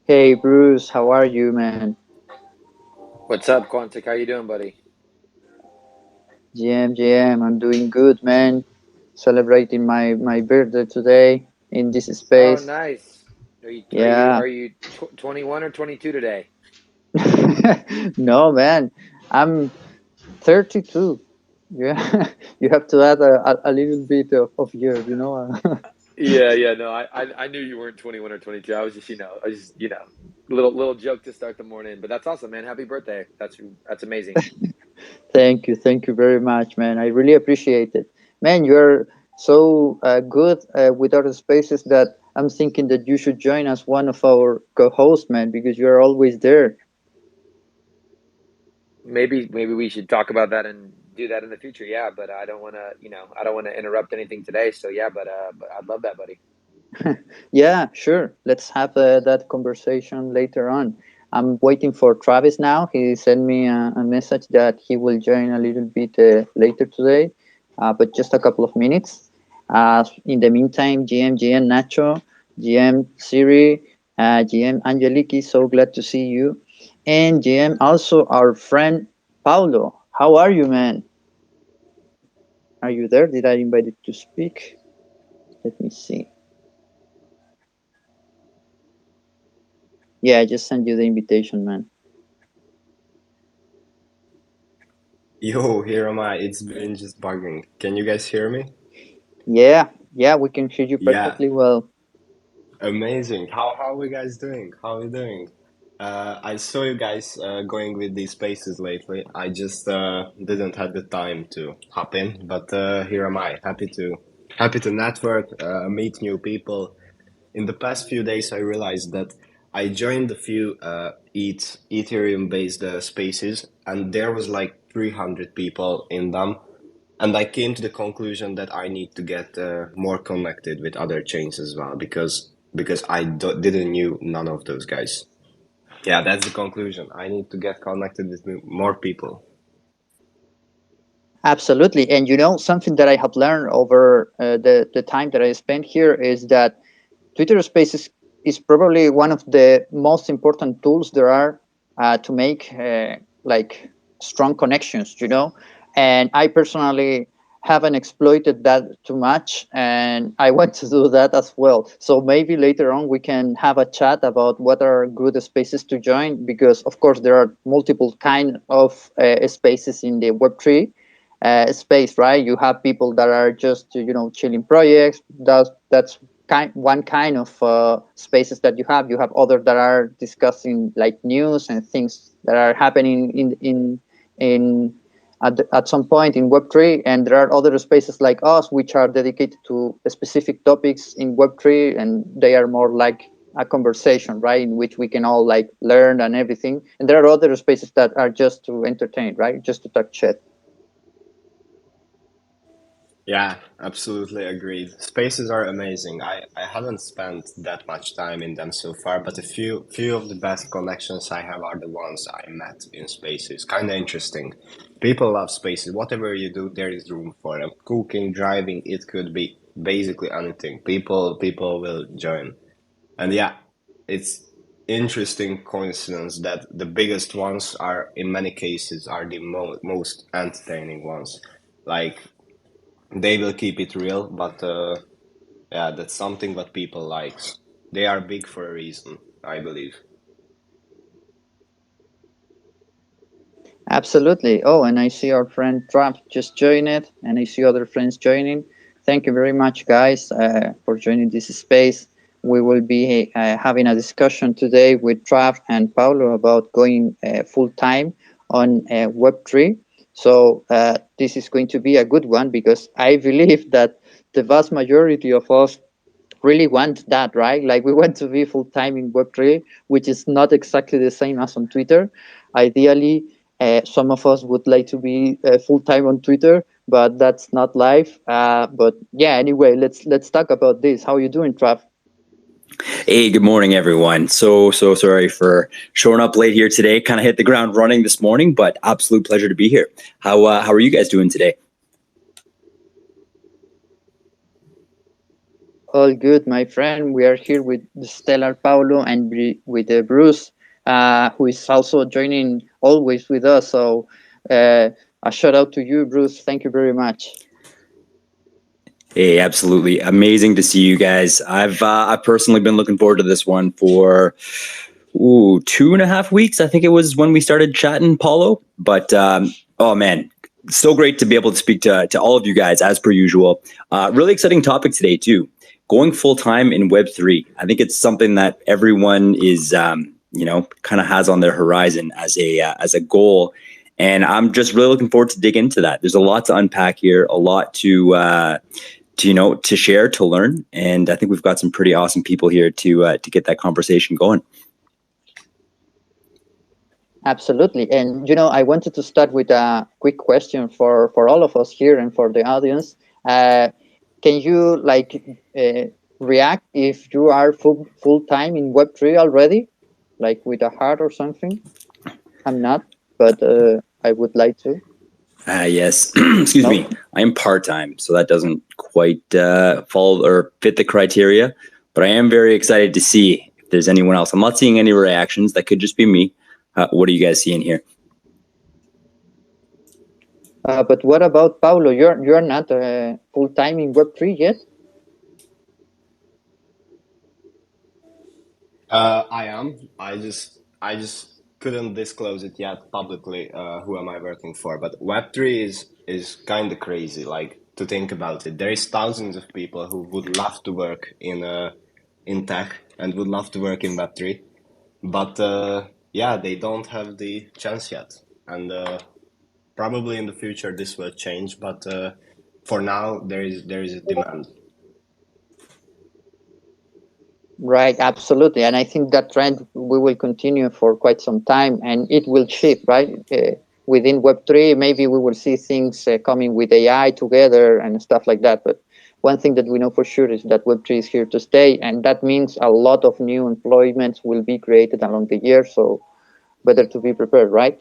Hey Bruce, how are you, man? What's up, Quantic? How you doing, buddy? I'm doing good, man. Celebrating my birthday today in this Oh, space. nice. Are you are you Yeah. are you 21 or 22 today? No, man. I'm 32. Yeah. You have to add a little bit of years, you know. Yeah, no, I knew you weren't 21 or 22. I was just, little joke to start the morning, but that's awesome, man. Happy birthday. That's amazing. Thank you very much, man. I really appreciate it, man. You're so good with other spaces that I'm thinking that you should join as one of our co-hosts, man, because you're always there. Maybe we should talk about that and do that in the future. Yeah, but I don't want to interrupt anything today. So yeah, but I'd love that, buddy. Yeah, sure. Let's have that conversation later on. I'm waiting for Travis now. He sent me a message that he will join a little bit later today, but just a couple of minutes. In the meantime, GM Nacho, GM Siri, GM Angeliki, so glad to see you. And GM also our friend Paulo. How are you, man? Are you there? Did I invite you to speak? Let me see. Yeah, I just sent you the invitation, man. Yo, here am I. It's been just bugging. Can you guys hear me? Yeah, we can hear you Yeah, perfectly well. amazing. How are we guys doing? How are we doing? I saw you guys going with these spaces lately. I just didn't have the time to hop in, but here am I. Happy to network, meet new people. In the past few days, I realized that I joined a few Ethereum based spaces, and there was like 300 people in them. And I came to the conclusion that I need to get more connected with other chains as well because didn't knew none of those guys. Yeah, that's the conclusion. I need to get connected with more people. Absolutely. And you know, something that I have learned over the time that I spent here is that Twitter Spaces is probably one of the most important tools there are to make like strong connections, you know. And I personally haven't exploited that too much, and I want to do that as well. So maybe later on we can have a chat about what are good spaces to join, because of course there are multiple kind of spaces in the Web3 space, right? You have people that are just chilling projects. That's one kind of spaces that you have. You have others that are discussing like news and things that are happening in at some point in Web3, and there are other spaces like us which are dedicated to specific topics in Web3, and they are more like a conversation, right, in which we can all like learn and everything. And there are other spaces that are just to entertain, right, just to talk shit. Yeah, absolutely agreed. Spaces are amazing. I haven't spent that much time in them so far, but a few of the best connections I have are the ones I met in spaces. Kind of interesting. People love spaces. Whatever you do, there is room for them. Cooking, driving, it could be basically anything. People will join. And yeah, it's interesting coincidence that the biggest ones are in many cases are the most entertaining ones. Like they will keep it real, but yeah, that's something what people likes. They are big for a reason, I believe. Absolutely. Oh, and I see our friend Trump just joined it, and I see other friends joining. Thank you very much, guys, for joining this space. We will be having a discussion today with Trav and Paulo about going full time on Web3. So this is going to be a good one, because I believe that the vast majority of us really want that, right? Like we want to be full time in Web3, which is not exactly the same as on Twitter. Ideally, some of us would like to be full time on Twitter, but that's not life. But yeah, anyway, let's talk about this. How are you doing, Trav? Hey, good morning, everyone. So sorry for showing up late here today. Kind of hit the ground running this morning, but absolute pleasure to be here. How are you guys doing today? All good, my friend. We are here with Stellar Paulo and with Bruce, who is also joining always with us. So, a shout out to you, Bruce. Thank you very much. Hey, absolutely amazing to see you guys. I've personally been looking forward to this one for 2.5 weeks. I think it was when we started chatting, Paulo. But oh man, so great to be able to speak to all of you guys as per usual. Really exciting topic today too. Going full time in Web3. I think it's something that everyone is kind of has on their horizon as a goal. And I'm just really looking forward to dig into that. There's a lot to unpack here, a lot to share, to learn, and I think we've got some pretty awesome people here to get that conversation going. Absolutely. And, I wanted to start with a quick question for all of us here and for the audience. Can you react if you are full time in Web3 already, like with a heart or something? I'm not, but I would like to. Yes. Excuse me. I am part-time, so that doesn't quite follow or fit the criteria, but I am very excited to see if there's anyone else. I'm not seeing any reactions. That could just be me. What are you guys seeing here? But what about Paulo? You're not full-time in Web3 yet? I am. I just couldn't disclose it yet publicly. Who am I working for? But Web3 is kind of crazy. Like, to think about it, there is thousands of people who would love to work in tech and would love to work in Web3, but yeah, they don't have the chance yet. And probably in the future this will change. But for now, there is a demand. Right, absolutely. And I think that trend we will continue for quite some time, and it will shift, right? Within Web3, maybe we will see things coming with AI together and stuff like that. But one thing that we know for sure is that Web3 is here to stay, and that means a lot of new employments will be created along the year. So better to be prepared, right?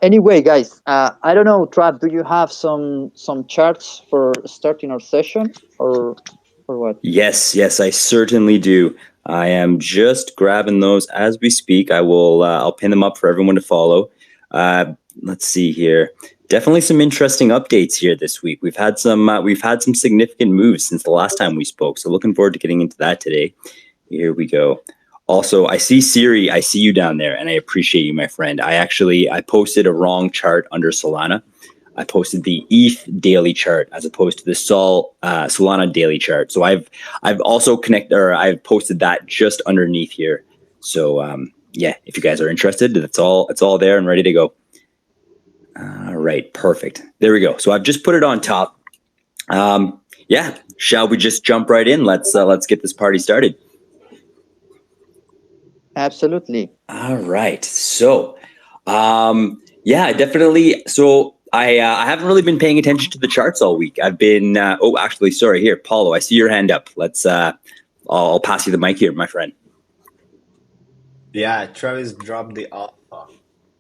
Anyway, guys, I don't know, Trav, do you have some charts for starting our session or what? Yes, I certainly do. I am just grabbing those as we speak. I'll pin them up for everyone to follow. Let's see here. Definitely some interesting updates here this week. We've had some significant moves since the last time we spoke. So looking forward to getting into that today. Here we go. Also, I see Siri. I see you down there, and I appreciate you, my friend. I posted a wrong chart under Solana. I posted the ETH daily chart as opposed to the Solana daily chart. So I've also I've posted that just underneath here. So yeah, if you guys are interested, it's all there and ready to go. All right, perfect. There we go. So I've just put it on top. Yeah, shall we just jump right in? Let's get this party started. Absolutely. All right. So yeah, definitely. So I haven't really been paying attention to the charts all week. I've been, actually, sorry, here, Paulo, I see your hand up. I'll pass you the mic here, my friend. Yeah, Travis dropped the alpha.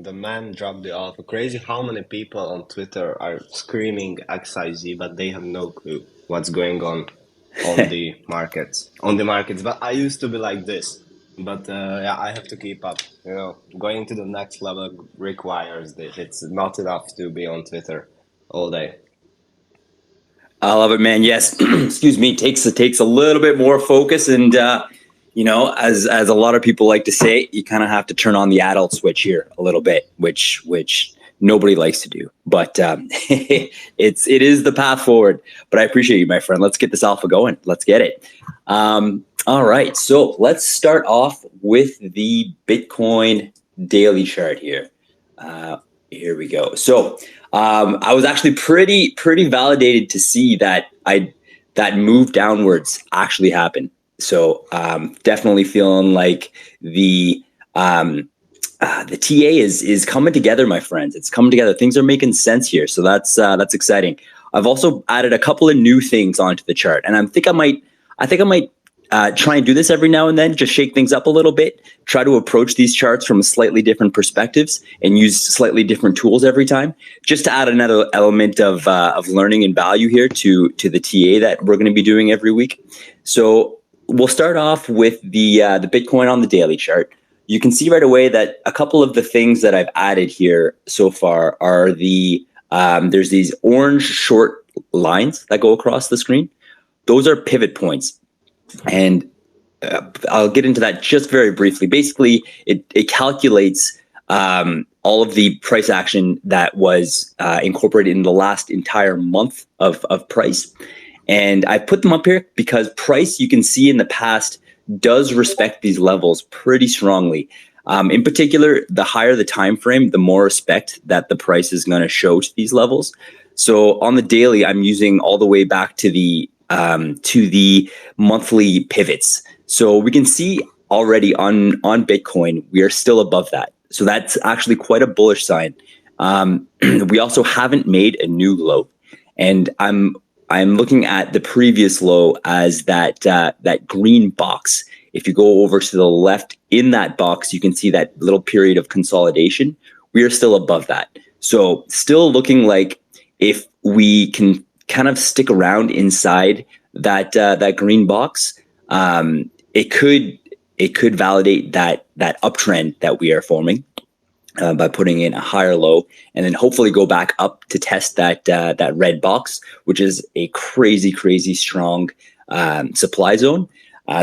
The man dropped the alpha. Crazy how many people on Twitter are screaming XIZ, but they have no clue what's going on the markets. But I used to be like this. But yeah, I have to keep up. Going to the next level requires this. It's not enough to be on Twitter all day. I love it, man. Yes, excuse me. Takes a little bit more focus, and as a lot of people like to say, you kind of have to turn on the adult switch here a little bit, which nobody likes to do. But it is the path forward. But I appreciate you, my friend. Let's get this alpha going. Let's get it. All right, so let's start off with the Bitcoin daily chart here. Here we go. So I was actually pretty validated to see that that move downwards actually happened. So definitely feeling like the TA is coming together, my friends. It's coming together. Things are making sense here. So that's exciting. I've also added a couple of new things onto the chart, and I think I might try and do this every now and then, just shake things up a little bit, try to approach these charts from slightly different perspectives and use slightly different tools every time, just to add another element of learning and value here to the TA that we're going to be doing every week. So we'll start off with the Bitcoin on the daily chart. You can see right away that a couple of the things that I've added here so far are there's these orange short lines that go across the screen. Those are pivot points. And I'll get into that just very briefly. Basically, it calculates all of the price action that was incorporated in the last entire month of price. And I put them up here because price, you can see in the past, does respect these levels pretty strongly. In particular, the higher the time frame, the more respect that the price is going to show to these levels. So on the daily, I'm using all the way back to the monthly pivots. So we can see already on Bitcoin, we are still above that. So that's actually quite a bullish sign. We also haven't made a new low, and I'm looking at the previous low as that green box. If you go over to the left in that box, you can see that little period of consolidation. We are still above that. So still looking like if we can kind of stick around inside that green box, it could validate that uptrend that we are forming by putting in a higher low, and then hopefully go back up to test that red box, which is a crazy strong supply zone.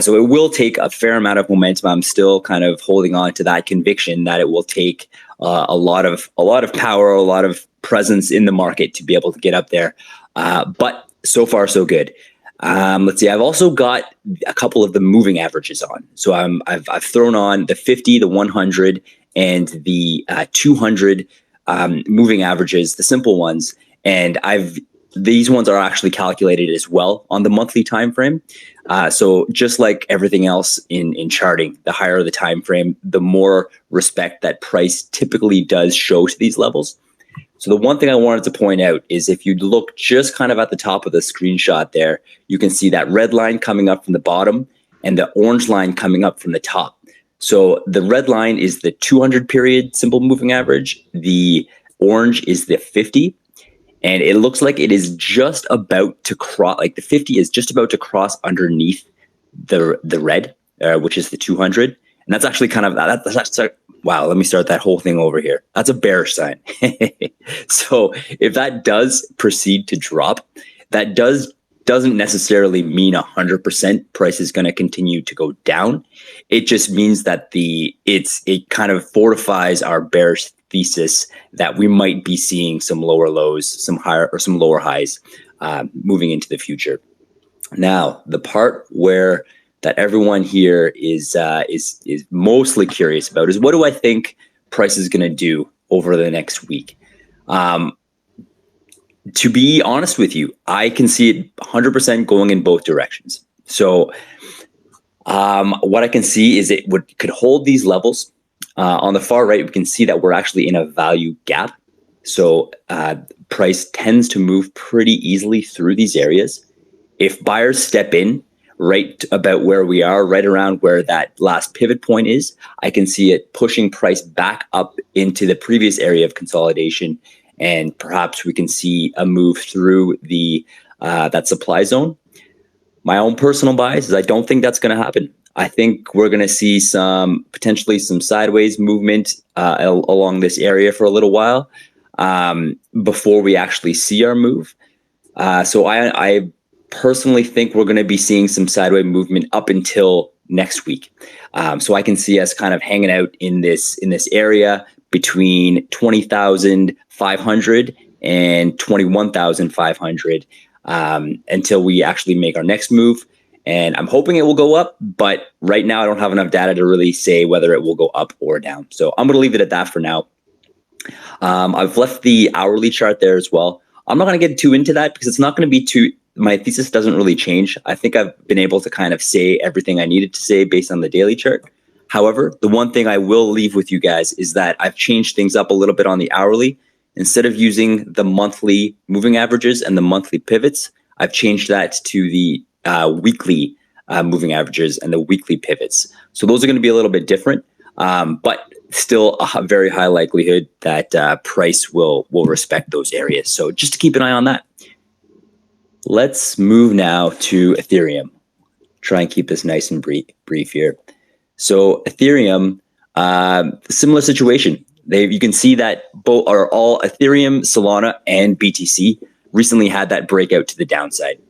So it will take a fair amount of momentum. I'm still kind of holding on to that conviction that it will take a lot of power, a lot of presence in the market to be able to get up there. But so far, so good. Let's see. I've also got a couple of the moving averages on. So I've thrown on the 50, the 100, and the 200 moving averages, the simple ones. And these ones are actually calculated as well on the monthly time frame. So just like everything else in charting, the higher the time frame, the more respect that price typically does show to these levels. So the one thing I wanted to point out is if you look just kind of at the top of the screenshot there, you can see that red line coming up from the bottom and the orange line coming up from the top. So the red line is the 200 period simple moving average. The orange is the 50. And it looks like it is just about to cross, like the 50 is just about to cross underneath the red, which is the 200. And that's actually kind of, that's wow, let me start that whole thing over here. That's a bearish sign. So if that does proceed to drop, that doesn't necessarily mean 100% price is going to continue to go down. It just means that it kind of fortifies our bearish thesis that we might be seeing some lower lows, some higher or some lower highs moving into the future. Now, the part where that everyone here is mostly curious about is what do I think price is going to do over the next week? To be honest with you, I can see it 100% going in both directions. So what I can see is it could hold these levels. On the far right, we can see that we're actually in a value gap. So price tends to move pretty easily through these areas. If buyers step in right about where we are, right around where that last pivot point is, I can see it pushing price back up into the previous area of consolidation. And perhaps we can see a move through that supply zone. My own personal bias is I don't think that's going to happen. I think we're going to see potentially some sideways movement along this area for a little while before we actually see our move. So I personally think we're going to be seeing some sideways movement up until next week. So I can see us kind of hanging out in this area between 20,500 and 21,500 until we actually make our next move. And I'm hoping it will go up, but right now I don't have enough data to really say whether it will go up or down. So I'm going to leave it at that for now. I've left the hourly chart there as well. I'm not going to get too into that because it's not going to be my thesis doesn't really change. I think I've been able to kind of say everything I needed to say based on the daily chart. However, the one thing I will leave with you guys is that I've changed things up a little bit on the hourly. Instead of using the monthly moving averages and the monthly pivots, I've changed that to the weekly moving averages and the weekly pivots. So those are going to be a little bit different, but still a very high likelihood that price will respect those areas. So just to keep an eye on that. Let's move now to Ethereum. Try and keep this nice and brief here. So Ethereum, similar situation. You can see that both are all Ethereum, Solana, and BTC recently had that breakout to the downside.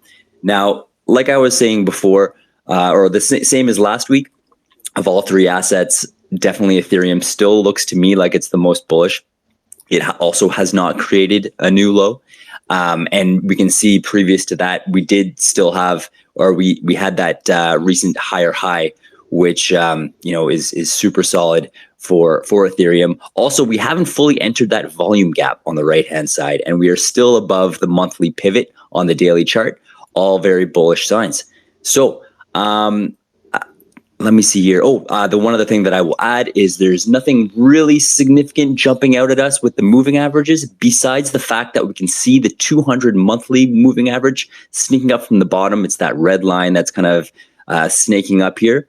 Now, like I was saying before, or the same as last week, of all three assets, definitely Ethereum still looks to me like it's the most bullish. It also has not created a new low. And we can see previous to that, we did still have, or we had that recent higher high, which is super solid for Ethereum. Also, we haven't fully entered that volume gap on the right-hand side, and we are still above the monthly pivot on the daily chart. All very bullish signs. So let me see here. The one other thing that I will add is there's nothing really significant jumping out at us with the moving averages, besides the fact that we can see the 200 monthly moving average sneaking up from the bottom. It's that red line that's kind of snaking up here.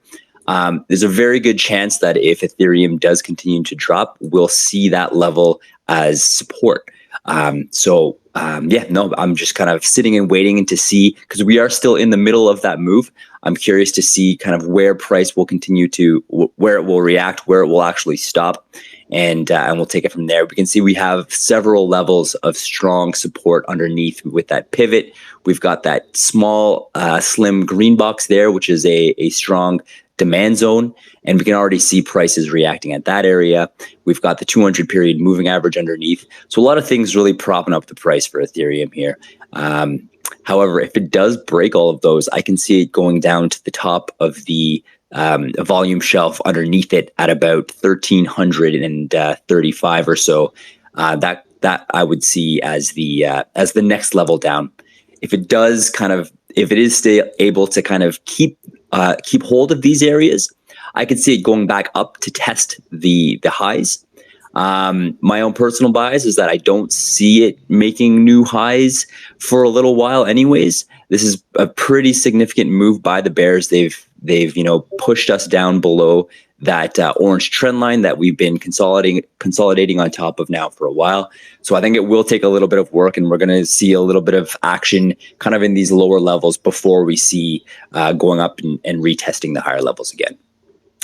There's a very good chance that if Ethereum does continue to drop, we'll see that level as support. I'm just kind of sitting and waiting to see, because we are still in the middle of that move. I'm curious to see kind of where price will continue to, where it will react, where it will actually stop, and we'll take it from there. We can see we have several levels of strong support underneath with that pivot. We've got that small, slim green box there, which is a strong demand zone, and we can already see prices reacting at that area. We've got the 200 period moving average underneath. So a lot of things really propping up the price for Ethereum here. However, if it does break all of those, I can see it going down to the top of the volume shelf underneath it at about 1,335 or so. That I would see as the next level down. If it does if it is able to kind of keep hold of these areas, I could see it going back up to test the highs. My own personal bias is that I don't see it making new highs for a little while anyways. This is a pretty significant move by the bears. They've pushed us down below that orange trend line that we've been consolidating on top of now for a while. So I think it will take a little bit of work, and we're going to see a little bit of action kind of in these lower levels before we see going up and retesting the higher levels again.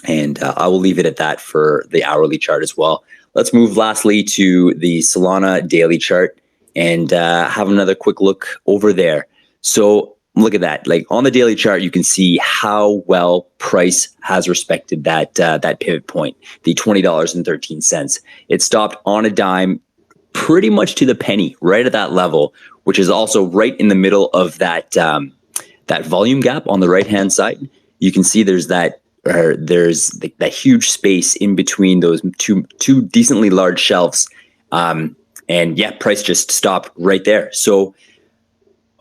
And I will leave it at that for the hourly chart as well. Let's move lastly to the Solana daily chart and have another quick look over there. So look at that. Like on the daily chart, you can see how well price has respected that pivot point, the $20.13. It stopped on a dime, pretty much to the penny, right at that level, which is also right in the middle of that volume gap on the right-hand side. You can see there's that huge space in between those two decently large shelves, and price just stopped right there. So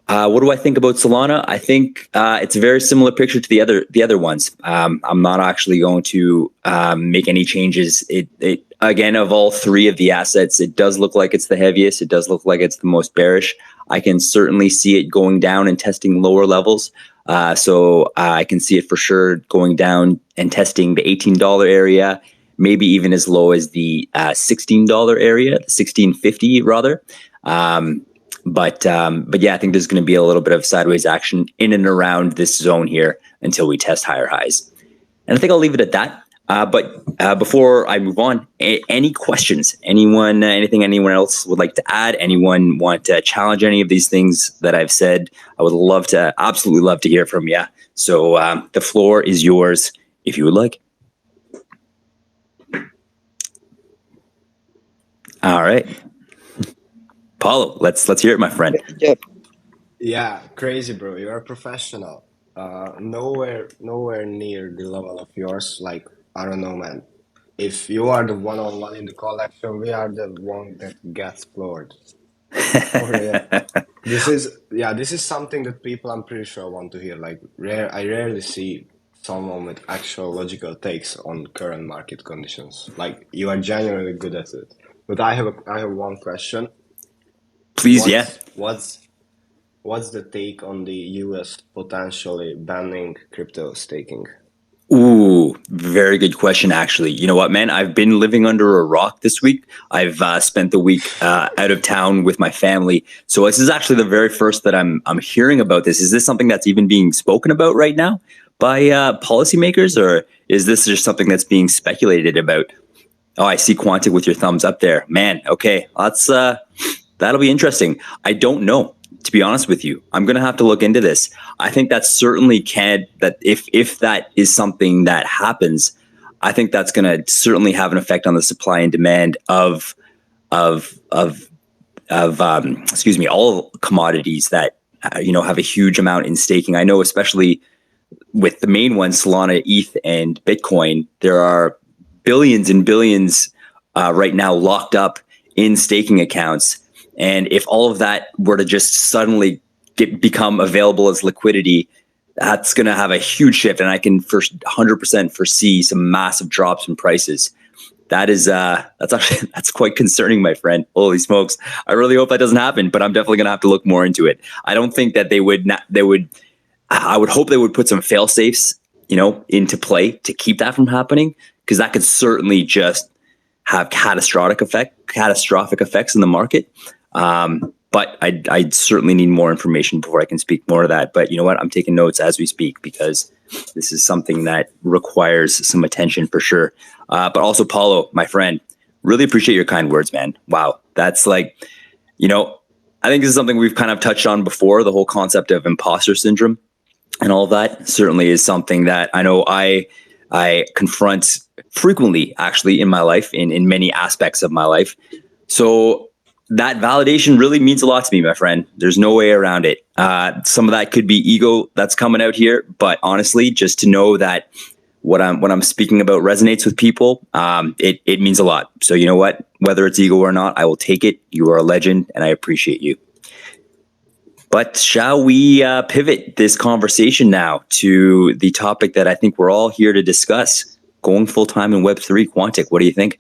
what do I think about Solana? I think it's a very similar picture to the other ones. I'm not actually going to make any changes. It again, of all three of the assets, it does look like it's the heaviest. It does look like it's the most bearish. I can certainly see it going down and testing lower levels. So I can see it for sure going down and testing the $18 area, maybe even as low as the $16 area, $16.50 rather. But yeah, I think there's going to be a little bit of sideways action in and around this zone here until we test higher highs. And I think I'll leave it at that. But before I move on, any questions? Anything anyone else would like to add? Anyone want to challenge any of these things that I've said? I would absolutely love to hear from you. So the floor is yours if you would like. All right. Paulo, let's hear it, my friend. Yeah, crazy, bro. You're a professional. Nowhere near the level of yours. Like, I don't know, man. If you are the one-on-one in the collection, we are the one that gets floored. This is something that people, I'm pretty sure, want to hear. Like, I rarely see someone with actual logical takes on current market conditions. Like, you are genuinely good at it. But I have one question. Please, What's What's the take on the US potentially banning crypto staking? Ooh, very good question, actually. You know what, man? I've been living under a rock this week. I've spent the week out of town with my family. So this is actually the very first that I'm hearing about this. Is this something that's even being spoken about right now by policymakers, or is this just something that's being speculated about? Oh, I see Quantic with your thumbs up there. Man, okay. That's that'll be interesting. I don't know, to be honest with you. I'm going to have to look into this. I think that certainly that if that is something that happens, I think that's going to certainly have an effect on the supply and demand of excuse me, all commodities that have a huge amount in staking. I know, especially with the main ones, Solana, ETH, and Bitcoin, there are billions and billions right now locked up in staking accounts. And if all of that were to just suddenly become available as liquidity, that's going to have a huge shift. And I can 100% foresee some massive drops in prices. That's quite concerning, my friend. Holy smokes. I really hope that doesn't happen, but I'm definitely going to have to look more into it. I don't think that I would hope they would put some fail safes, into play to keep that from happening, because that could certainly just have catastrophic effects in the market. But I certainly need more information before I can speak more to that. But you know what? I'm taking notes as we speak, because this is something that requires some attention for sure. But also, Paulo, my friend, really appreciate your kind words, man. Wow. That's I think this is something we've kind of touched on before, the whole concept of imposter syndrome and all of that certainly is something that I know I confront frequently, actually, in my life, in many aspects of my life. So that validation really means a lot to me, my friend. There's no way around it. Some of that could be ego that's coming out here, but honestly, just to know that what I'm speaking about resonates with people, it means a lot. So you know what? Whether it's ego or not, I will take it. You are a legend, and I appreciate you. But shall we pivot this conversation now to the topic that I think we're all here to discuss, going full-time in Web3, Quantic? What do you think?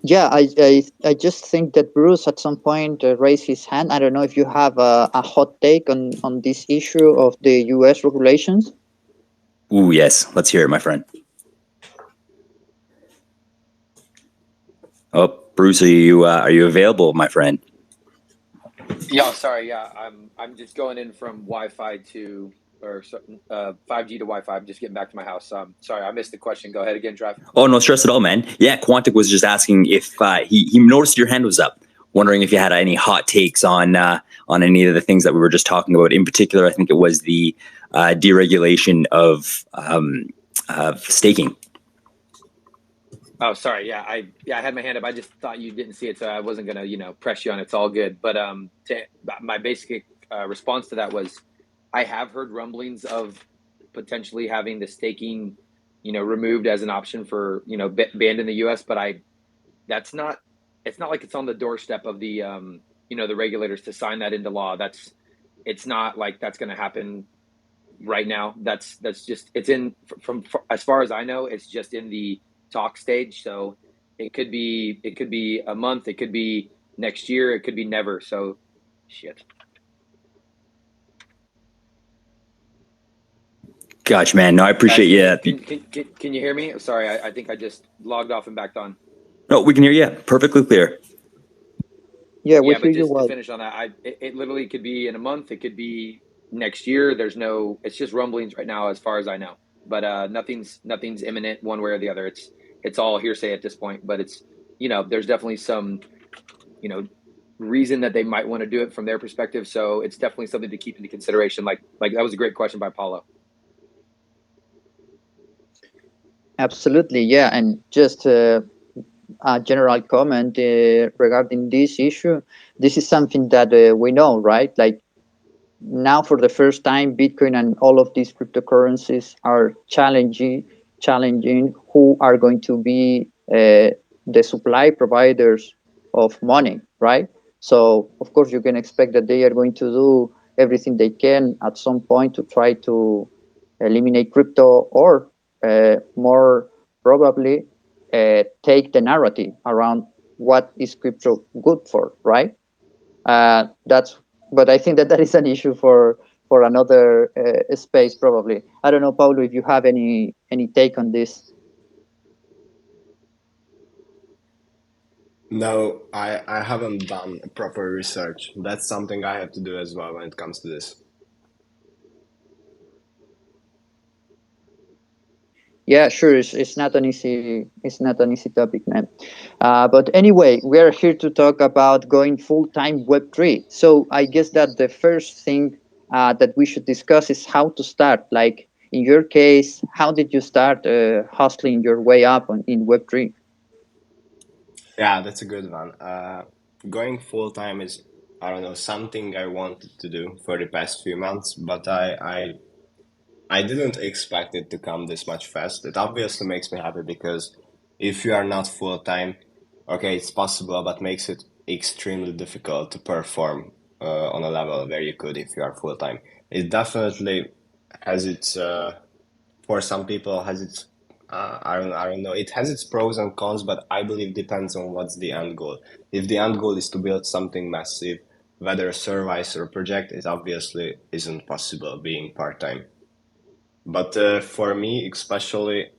Yeah, I just think that Bruce at some point raised his hand. I don't know if you have a hot take on this issue of the US regulations. Ooh, yes. Let's hear it, my friend. Oh, Bruce, are you available, my friend? Yeah, sorry. Yeah, I'm just going in from 5G to Wi-Fi. I'm just getting back to my house. Sorry, I missed the question. Go ahead again, Drive. Oh, no stress at all, man. Yeah, Quantic was just asking if he noticed your hand was up, wondering if you had any hot takes on any of the things that we were just talking about. In particular, I think it was the deregulation of staking. Oh, sorry. Yeah, I had my hand up. I just thought you didn't see it, so I wasn't gonna, press you on it. It's all good. But my basic response to that was, I have heard rumblings of potentially having the staking, removed as an option for, banned in the U.S. But it's not like it's on the doorstep of the, the regulators to sign that into law. It's not like that's going to happen right now. That's just, it's in from as far as I know, it's just in the talk stage. So it could be a month, it could be next year, it could be never. So shit. Gotcha, man. No, I appreciate you. Can you hear me? Sorry, I think I just logged off and backed on. No, we can hear you perfectly clear. Yeah, we but hear you just well. to finish on that, it literally could be in a month, it could be next year. It's just rumblings right now as far as I know. But nothing's imminent one way or the other. It's all hearsay at this point, but it's, there's definitely some, reason that they might want to do it from their perspective. So it's definitely something to keep into consideration. Like that was a great question by Paulo. Absolutely, yeah. And just a general comment regarding this issue. This is something that we know, right? Like now, for the first time, Bitcoin and all of these cryptocurrencies are challenging who are going to be the supply providers of money, right? So, of course, you can expect that they are going to do everything they can at some point to try to eliminate crypto, or more probably take the narrative around what is crypto good for, right? That's but I think that that is an issue for another space probably. I don't know, Paulo, if you have any take on this. No, I haven't done proper research. That's something I have to do as well when it comes to this. Yeah, sure. It's not an easy topic, man. But anyway, we are here to talk about going full time Web3. So I guess that the first thing that we should discuss is how to start. Like in your case, how did you start hustling your way up in Web3? Yeah, that's a good one. Going full time is, I don't know, something I wanted to do for the past few months, but I didn't expect it to come this much fast. It obviously makes me happy because if you are not full time, okay, it's possible, but makes it extremely difficult to perform on a level where you could if you are full time. It definitely has its for some people has its I don't know, it has its pros and cons, but I believe depends on what's the end goal. If the end goal is to build something massive, whether a service or a project, it obviously isn't possible being part time. But for me, especially,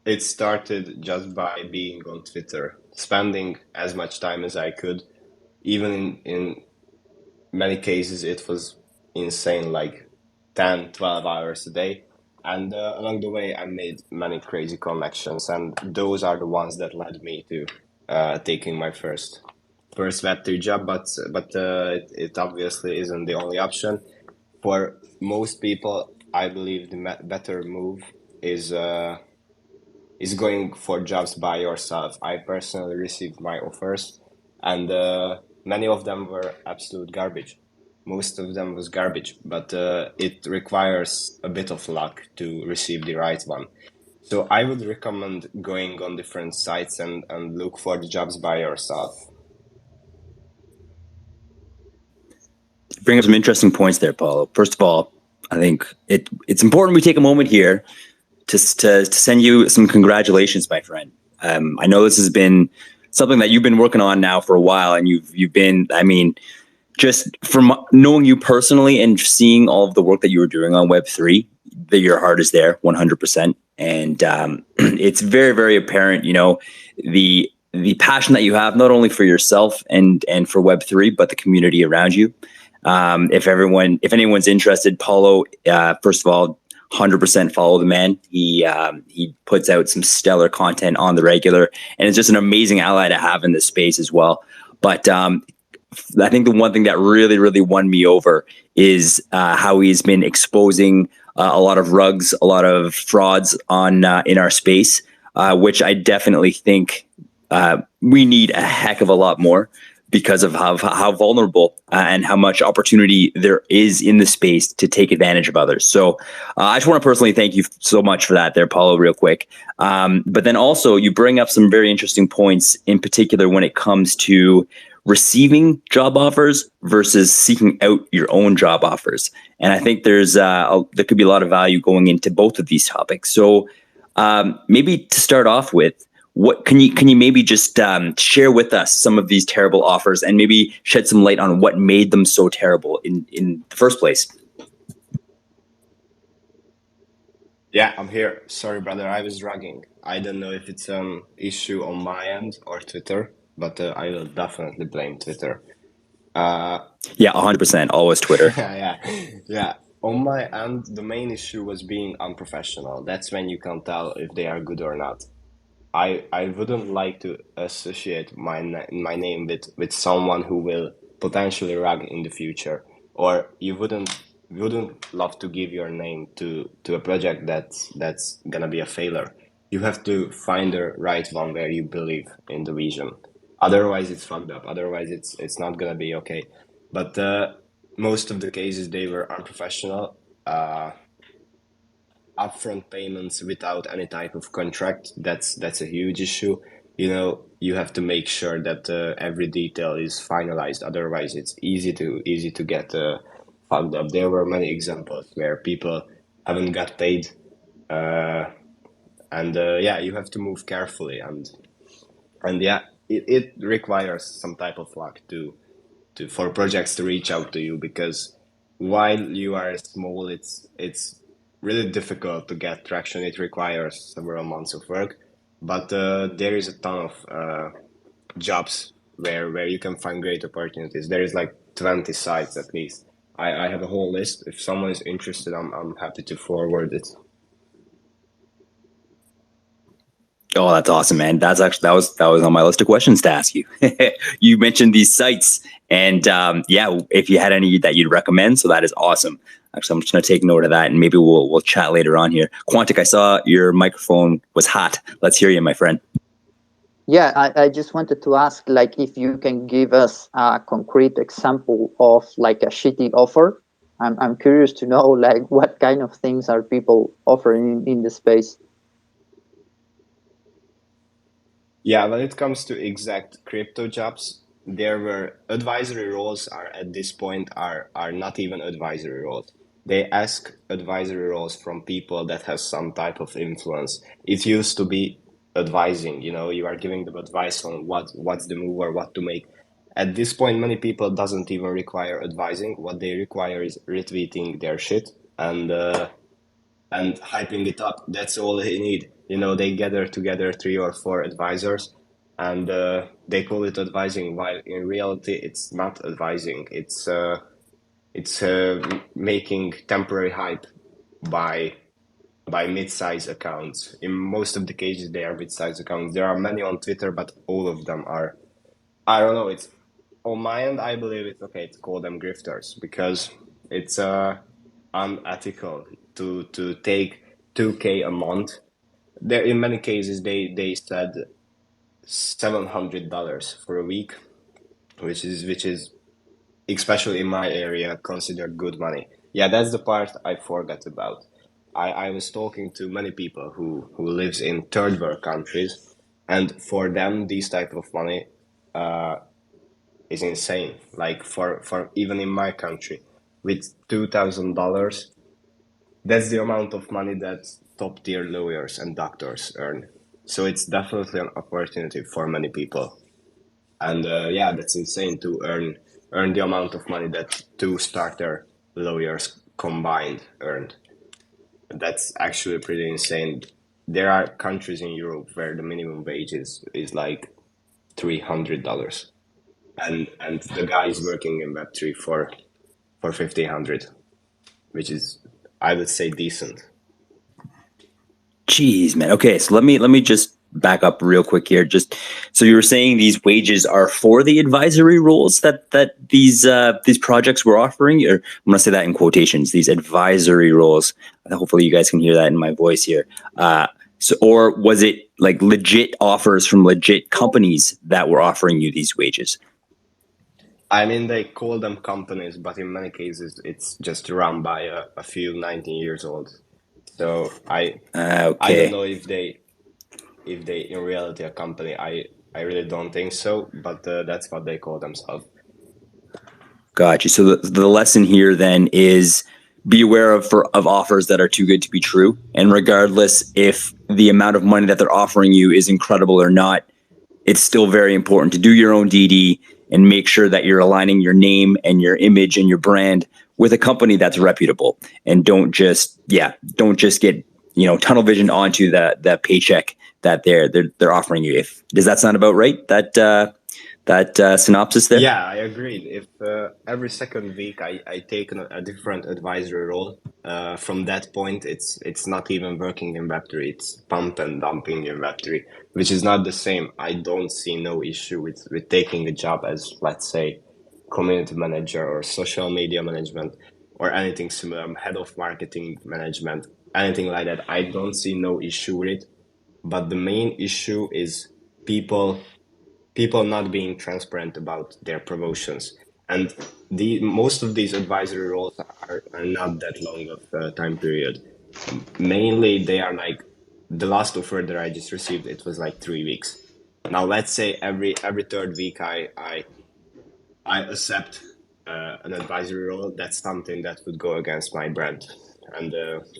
it started just by being on Twitter, spending as much time as I could. Even in many cases, it was insane, like 10, 12 hours a day. And along the way, I made many crazy connections, and those are the ones that led me to taking my first Web3 job. But it obviously isn't the only option. For most people, I believe the better move is uh, is going for jobs by yourself. I personally received my offers, and many of them were absolute garbage. Most of them was garbage, but it requires a bit of luck to receive the right one. So I would recommend going on different sites and look for the jobs by yourself. Bring up some interesting points there, Paulo. First of all, I think it's important we take a moment here to send you some congratulations, my friend. I know this has been something that you've been working on now for a while, and you've been, I mean, just from knowing you personally and seeing all of the work that you were doing on Web3, that your heart is there 100%. And it's very, very apparent, you know, the passion that you have, not only for yourself and for Web3, but the community around you. If anyone's interested, Paulo, first of all, 100% follow the man. He puts out some stellar content on the regular, and it's just an amazing ally to have in this space as well. But I think the one thing that really, really won me over is how he's been exposing a lot of rugs, a lot of frauds on in our space, which I definitely think we need a heck of a lot more because of how vulnerable and how much opportunity there is in the space to take advantage of others. So I just want to personally thank you so much for that there, Paulo, real quick. But then also you bring up some very interesting points, in particular when it comes to receiving job offers versus seeking out your own job offers. And I think there could be a lot of value going into both of these topics. So maybe to start off with, what can you maybe just share with us some of these terrible offers and maybe shed some light on what made them so terrible in the first place? Yeah, I'm here. Sorry, brother, I was dragging. I don't know if it's an issue on my end or Twitter, but I will definitely blame Twitter. Yeah, 100%. Always Twitter. Yeah, yeah. On my end, the main issue was being unprofessional. That's when you can tell if they are good or not. I wouldn't like to associate my name with someone who will potentially rag in the future, or you wouldn't love to give your name to a project that's gonna be a failure. You have to find the right one where you believe in the vision. Otherwise, it's fucked up. Otherwise, it's not gonna be okay. But most of the cases they were unprofessional. Upfront payments without any type of contract, that's a huge issue. You know, you have to make sure that every detail is finalized, otherwise it's easy to get fucked up. There were many examples where people haven't got paid, and yeah, you have to move carefully, and yeah, it requires some type of luck for projects to reach out to you, because while you are small, it's really difficult to get traction. It requires several months of work, but there is a ton of jobs where you can find great opportunities. There is like 20 sites at least. I have a whole list. If someone is interested, I'm happy to forward it. Oh, that's awesome, man. That was on my list of questions to ask you. You mentioned these sites, and yeah, if you had any that you'd recommend, so that is awesome. Actually, I'm just going to take note of that, and maybe we'll chat later on here. Quantic, I saw your microphone was hot. Let's hear you, my friend. Yeah, I just wanted to ask, like, if you can give us a concrete example of like a shitty offer. I'm curious to know, like, what kind of things are people offering in the space? Yeah, when it comes to exact crypto jobs, there were advisory roles are at this point are not even advisory roles. They ask advisory roles from people that has some type of influence. It used to be advising, you are giving them advice on what's the move or what to make. At this point, many people doesn't even require advising. What they require is retweeting their shit and hyping it up. That's all they need. They gather together 3 or 4 advisors, and they call it advising. While in reality, it's not advising. It's making temporary hype by mid-size accounts. In most of the cases, they are mid-size accounts. There are many on Twitter, but all of them are. I don't know. It's on my end. I believe it's okay to call them grifters because it's unethical to take 2K a month. There, in many cases, they said $700 for a week, which is especially in my area considered good money. Yeah, that's the part I forgot about. I was talking to many people who lives in third world countries, and for them, these type of money is insane. Like for even in my country, with $2,000, that's the amount of money that top tier lawyers and doctors earn. So it's definitely an opportunity for many people. And yeah, that's insane to earn the amount of money that 2 starter lawyers combined earned. That's actually pretty insane. There are countries in Europe where the minimum wage is like $300, and the guy is working in Web3 for 1,500, which is, I would say, decent. Jeez, man. Okay, so let me just back up real quick here. Just so you were saying these wages are for the advisory roles that these projects were offering, or I'm gonna say that in quotations. These advisory roles. Hopefully, you guys can hear that in my voice here. So, or was it like legit offers from legit companies that were offering you these wages? I mean, they call them companies, but in many cases, it's just run by a few 19 years old. So I don't Okay. know if they in reality a company. I really don't think so, but that's what they call themselves. Gotcha. So the lesson here then is be aware of offers that are too good to be true. And regardless if the amount of money that they're offering you is incredible or not, it's still very important to do your own DD and make sure that you're aligning your name and your image and your brand with a company that's reputable. And don't just get, tunnel vision onto the paycheck that they're offering you. If does that sound about right? That synopsis there? Yeah, I agreed. If every second week I take a different advisory role, from that point it's not even working in Web3. It's pump and dumping in Web3, which is not the same. I don't see no issue with taking a job as, let's say, community manager or social media management or anything similar, head of marketing management, anything like that. I don't see no issue with it. But the main issue is people not being transparent about their promotions. And the most of these advisory roles are not that long of a time period. Mainly, they are like the last offer that I just received. It was like 3 weeks. Now, let's say every third week I accept an advisory role. That's something that would go against my brand, and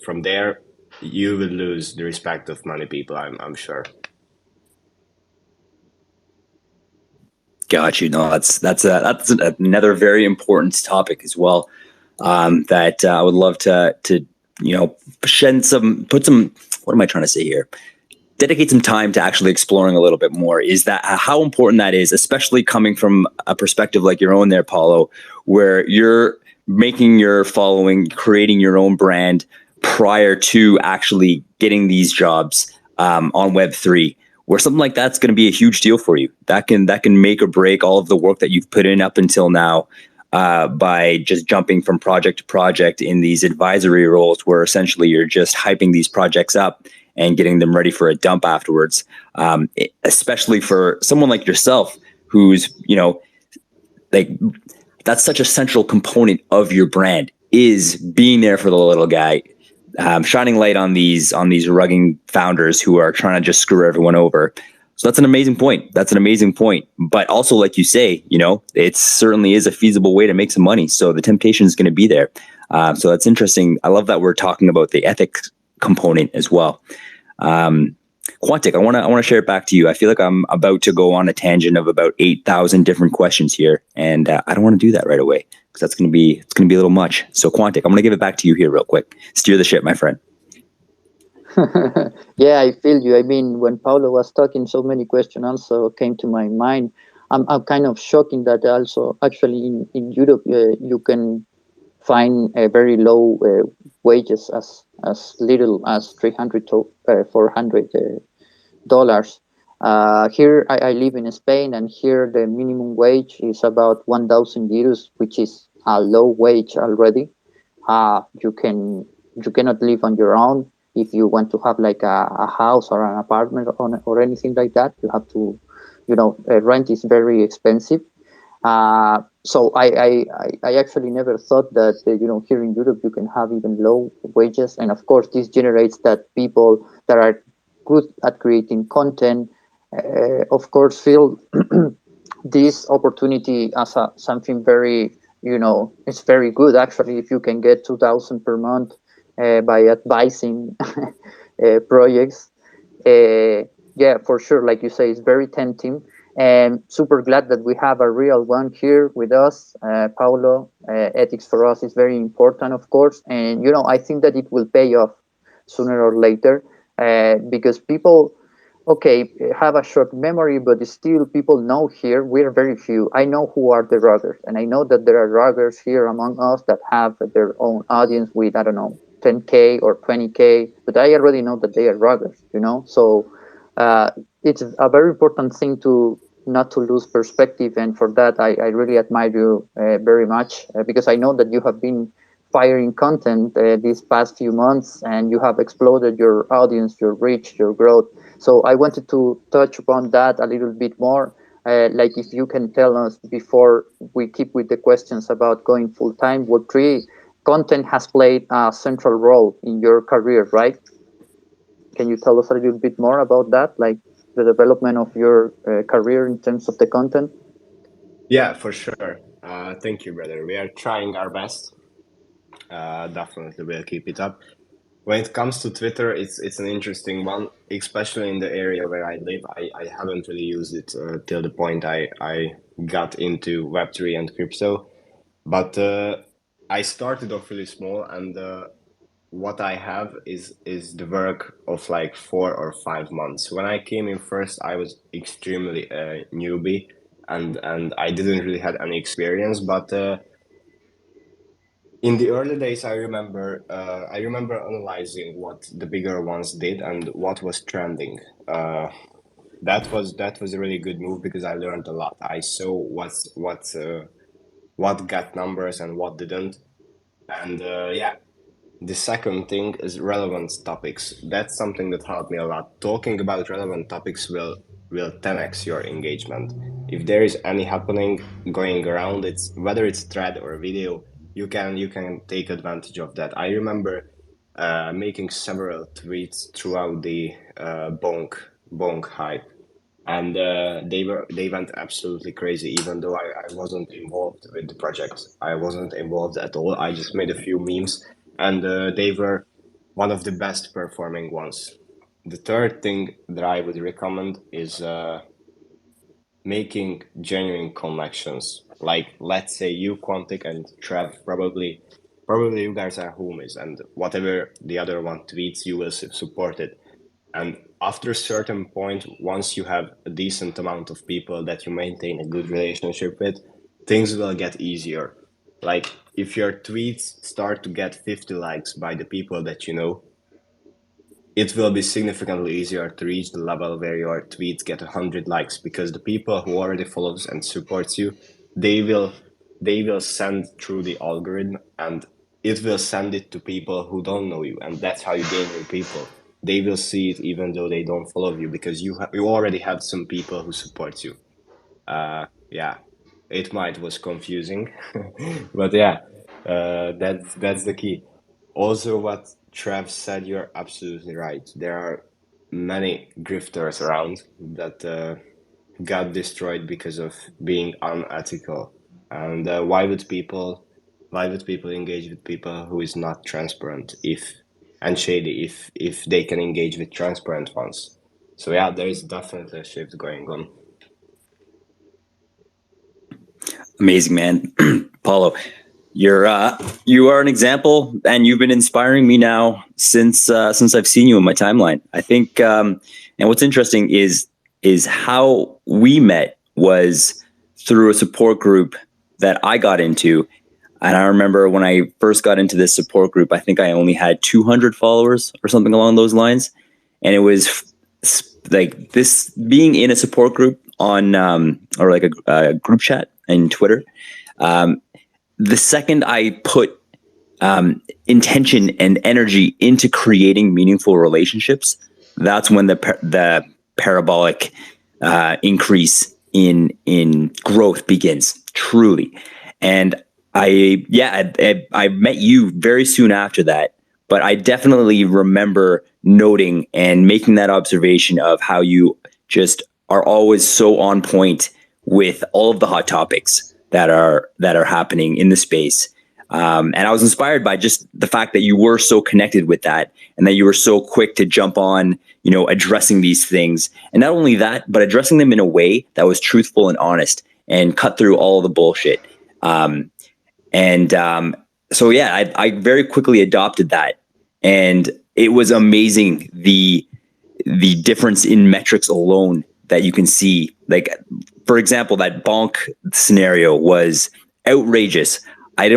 from there, you will lose the respect of many people. I'm sure. Got you. No, that's another very important topic as well. That I would love to put some. What am I trying to say here? Dedicate some time to actually exploring a little bit more. Is that how important that is, especially coming from a perspective like your own there, Paulo, where you're making your following, creating your own brand prior to actually getting these jobs on Web3, where something like that's going to be a huge deal for you. That can make or break all of the work that you've put in up until now. By just jumping from project to project in these advisory roles, where essentially you're just hyping these projects up and getting them ready for a dump afterwards. Especially for someone like yourself, who's like that's such a central component of your brand, is being there for the little guy, shining light on these rugging founders who are trying to just screw everyone over. So that's an amazing point. But also, like you say, it certainly is a feasible way to make some money. So the temptation is going to be there. So that's interesting. I love that we're talking about the ethics component as well. Quantic, I want to share it back to you. I feel like I'm about to go on a tangent of about 8,000 different questions here, and I don't want to do that right away because it's going to be a little much. So Quantic, I'm going to give it back to you here real quick. Steer the ship, my friend. Yeah, I feel you. I mean, when Paulo was talking, so many questions also came to my mind. I'm kind of shocking that also actually in Europe you can find a very low wages as little as 300 to $400. Here I live in Spain, and here the minimum wage is about 1,000 euros, which is a low wage already. You cannot live on your own. If you want to have like a house or an apartment or anything like that, you have to, rent is very expensive. So I actually never thought that here in Europe you can have even low wages, and of course this generates that people that are good at creating content, of course, feel this opportunity as something very, it's very good actually if you can get 2,000 per month by advising projects. Yeah, for sure, like you say, it's very tempting, and super glad that we have a real one here with us, Paulo. Ethics for us is very important, of course, and I think that it will pay off sooner or later, because people, okay, have a short memory, but still people know here we're very few. I know who are the ruggers, and I know that there are ruggers here among us that have their own audience with, I don't know, 10K or 20K, but I already know that they are ruggers, So it's a very important thing to not to lose perspective, and for that I really admire you very much, because I know that you have been firing content these past few months, and you have exploded your audience, your reach, your growth. So I wanted to touch upon that a little bit more. Like if you can tell us before we keep with the questions about going full time, Web3 content has played a central role in your career, right? Can you tell us a little bit more about that, like the development of your career in terms of the content? Yeah, for sure. Thank you, brother. We are trying our best. Definitely, we'll keep it up. When it comes to Twitter, it's an interesting one, especially in the area where I live. I haven't really used it till the point I got into Web3 and crypto, but I started off really small, and what I have is the work of like 4 or 5 months. When I came in first, I was extremely newbie, and I didn't really had any experience, but. In the early days, I remember analyzing what the bigger ones did and what was trending. That was a really good move because I learned a lot. I saw what got numbers and what didn't, and yeah. The second thing is relevant topics. That's something that helped me a lot. Talking about relevant topics will 10x your engagement. If there is any happening going around, it's whether it's thread or video, you can take advantage of that. I remember making several tweets throughout the bonk hype, and they went absolutely crazy. Even though I wasn't involved with the project, I wasn't involved at all. I just made a few memes, and they were one of the best performing ones. The third thing that I would recommend is making genuine connections. Like, let's say you, Quantic, and Trev, probably you guys are homies, and whatever the other one tweets, you will support it. And after a certain point, once you have a decent amount of people that you maintain a good relationship with, things will get easier. Like, if your tweets start to get 50 likes by the people that you know, it will be significantly easier to reach the level where your tweets get 100 likes, because the people who already follows and supports you, they will send through the algorithm, and it will send it to people who don't know you, and that's how you gain new people. They will see it even though they don't follow you, because you already have some people who support you. Yeah, it might was confusing, but yeah, that's the key. Also, what Trev said, you're absolutely right. There are many grifters around that got destroyed because of being unethical. And why would people engage with people who is not transparent if and shady if they can engage with transparent ones? So yeah, there is definitely a shift going on. Amazing, man. Paulo, you are an example, and you've been inspiring me now since I've seen you in my timeline. I think, and what's interesting is how we met was through a support group that I got into. And I remember when I first got into this support group, I think I only had 200 followers or something along those lines. And it was like this, being in a support group on or like a group chat in Twitter. The second I put intention and energy into creating meaningful relationships, that's when the parabolic increase in growth begins, truly. And I met you very soon after that, but I definitely remember noting and making that observation of how you just are always so on point with all of the hot topics that are happening in the space. And I was inspired by just the fact that you were so connected with that, and that you were so quick to jump on, addressing these things. And not only that, but addressing them in a way that was truthful and honest and cut through all the bullshit. So yeah, I very quickly adopted that, and it was amazing the difference in metrics alone that you can see. Like, for example, that bonk scenario was outrageous. I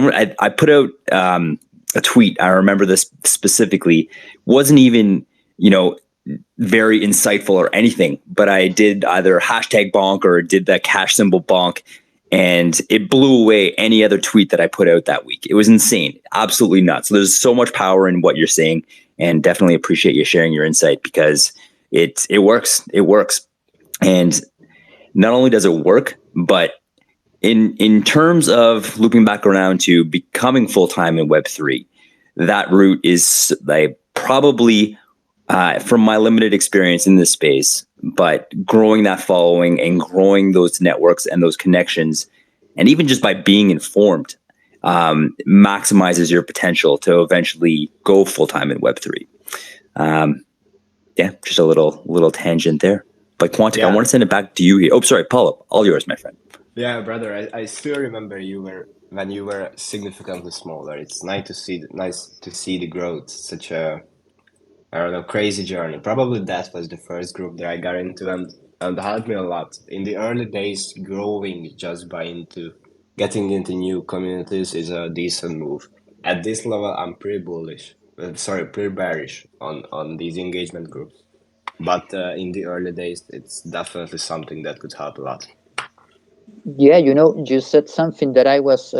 put out a tweet. I remember this specifically. Wasn't even very insightful or anything, but I did either hashtag bonk or did the cash symbol bonk, and it blew away any other tweet that I put out that week. It was insane, absolutely nuts. So there's so much power in what you're saying, and definitely appreciate you sharing your insight, because it works. It works, and not only does it work, but in terms of looping back around to becoming full-time in Web3, that route is like probably from my limited experience in this space, but growing that following and growing those networks and those connections, and even just by being informed, maximizes your potential to eventually go full-time in Web3. Yeah, just a little tangent there. But Quantic, yeah. I want to send it back to you here. Oh, sorry, Paulo, all yours, my friend. Yeah, brother, I still remember when you were significantly smaller. It's nice to see the growth. Such a, I don't know, crazy journey. Probably that was the first group that I got into, and helped me a lot. In the early days, growing just by getting into new communities is a decent move. At this level, I'm pretty bullish. Pretty bearish on these engagement groups. But in the early days, it's definitely something that could help a lot. Yeah, you said something that I was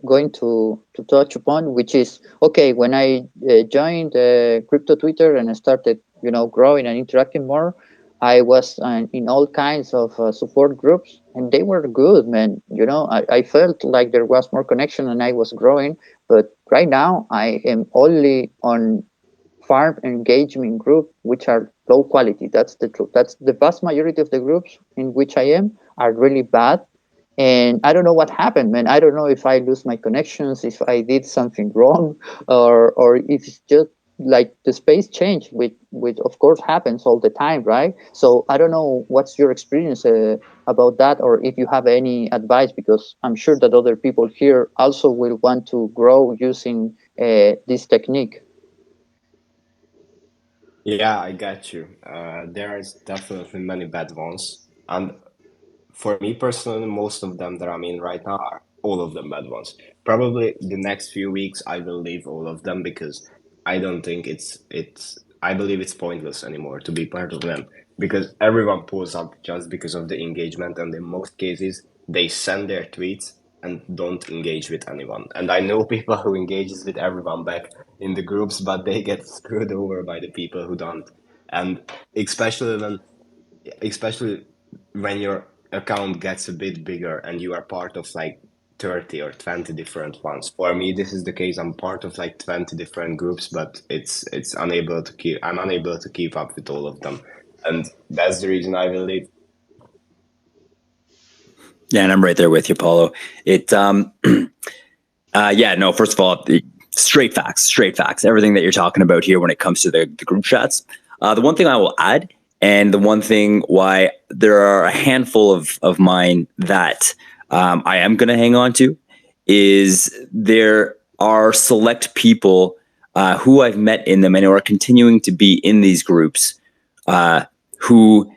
going to touch upon, which is, okay, when I joined crypto Twitter and I started, growing and interacting more, I was in all kinds of support groups, and they were good, man. I felt like there was more connection and I was growing. But right now, I am only on farm engagement group, which are low quality. That's the truth. That's the vast majority of the groups in which I am are really bad. And I don't know what happened, man. I don't know if I lose my connections, if I did something wrong, or if it's just like the space change, which of course happens all the time, right? So I don't know what's your experience about that, or if you have any advice, because I'm sure that other people here also will want to grow using this technique. Yeah, I got you. There is definitely many bad ones, and for me personally, most of them that I'm in right now are all of them bad ones. Probably the next few weeks I will leave all of them because I don't think I believe it's pointless anymore to be part of them because everyone pulls up just because of the engagement, and in most cases they send their tweets and don't engage with anyone. And I know people who engages with everyone back in the groups, but they get screwed over by the people who don't. And especially when especially when your account gets a bit bigger and you are part of like 30 or 20 different ones. For me, this is the case. I'm part of like 20 different groups, but I'm unable to keep up with all of them. And that's the reason I will leave. Yeah, and I'm right there with you, Paulo. Yeah, no, first of all, straight facts, everything that you're talking about here when it comes to the group chats. The one thing I will add, and the one thing why there are a handful of mine that I am going to hang on to, is there are select people who I've met in them and who are continuing to be in these groups who,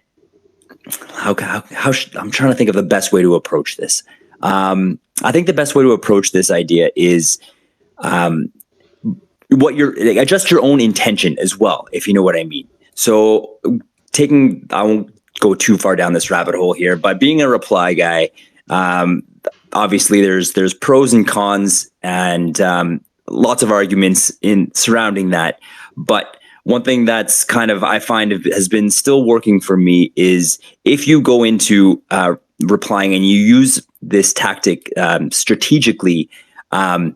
I'm trying to think of the best way to approach this. I think the best way to approach this idea is adjust your own intention as well, if you know what I mean. So I won't go too far down this rabbit hole here, but being a reply guy, obviously there's pros and cons and lots of arguments in surrounding that. But one thing that's kind of, I find has been still working for me is if you go into replying and you use this tactic strategically. Let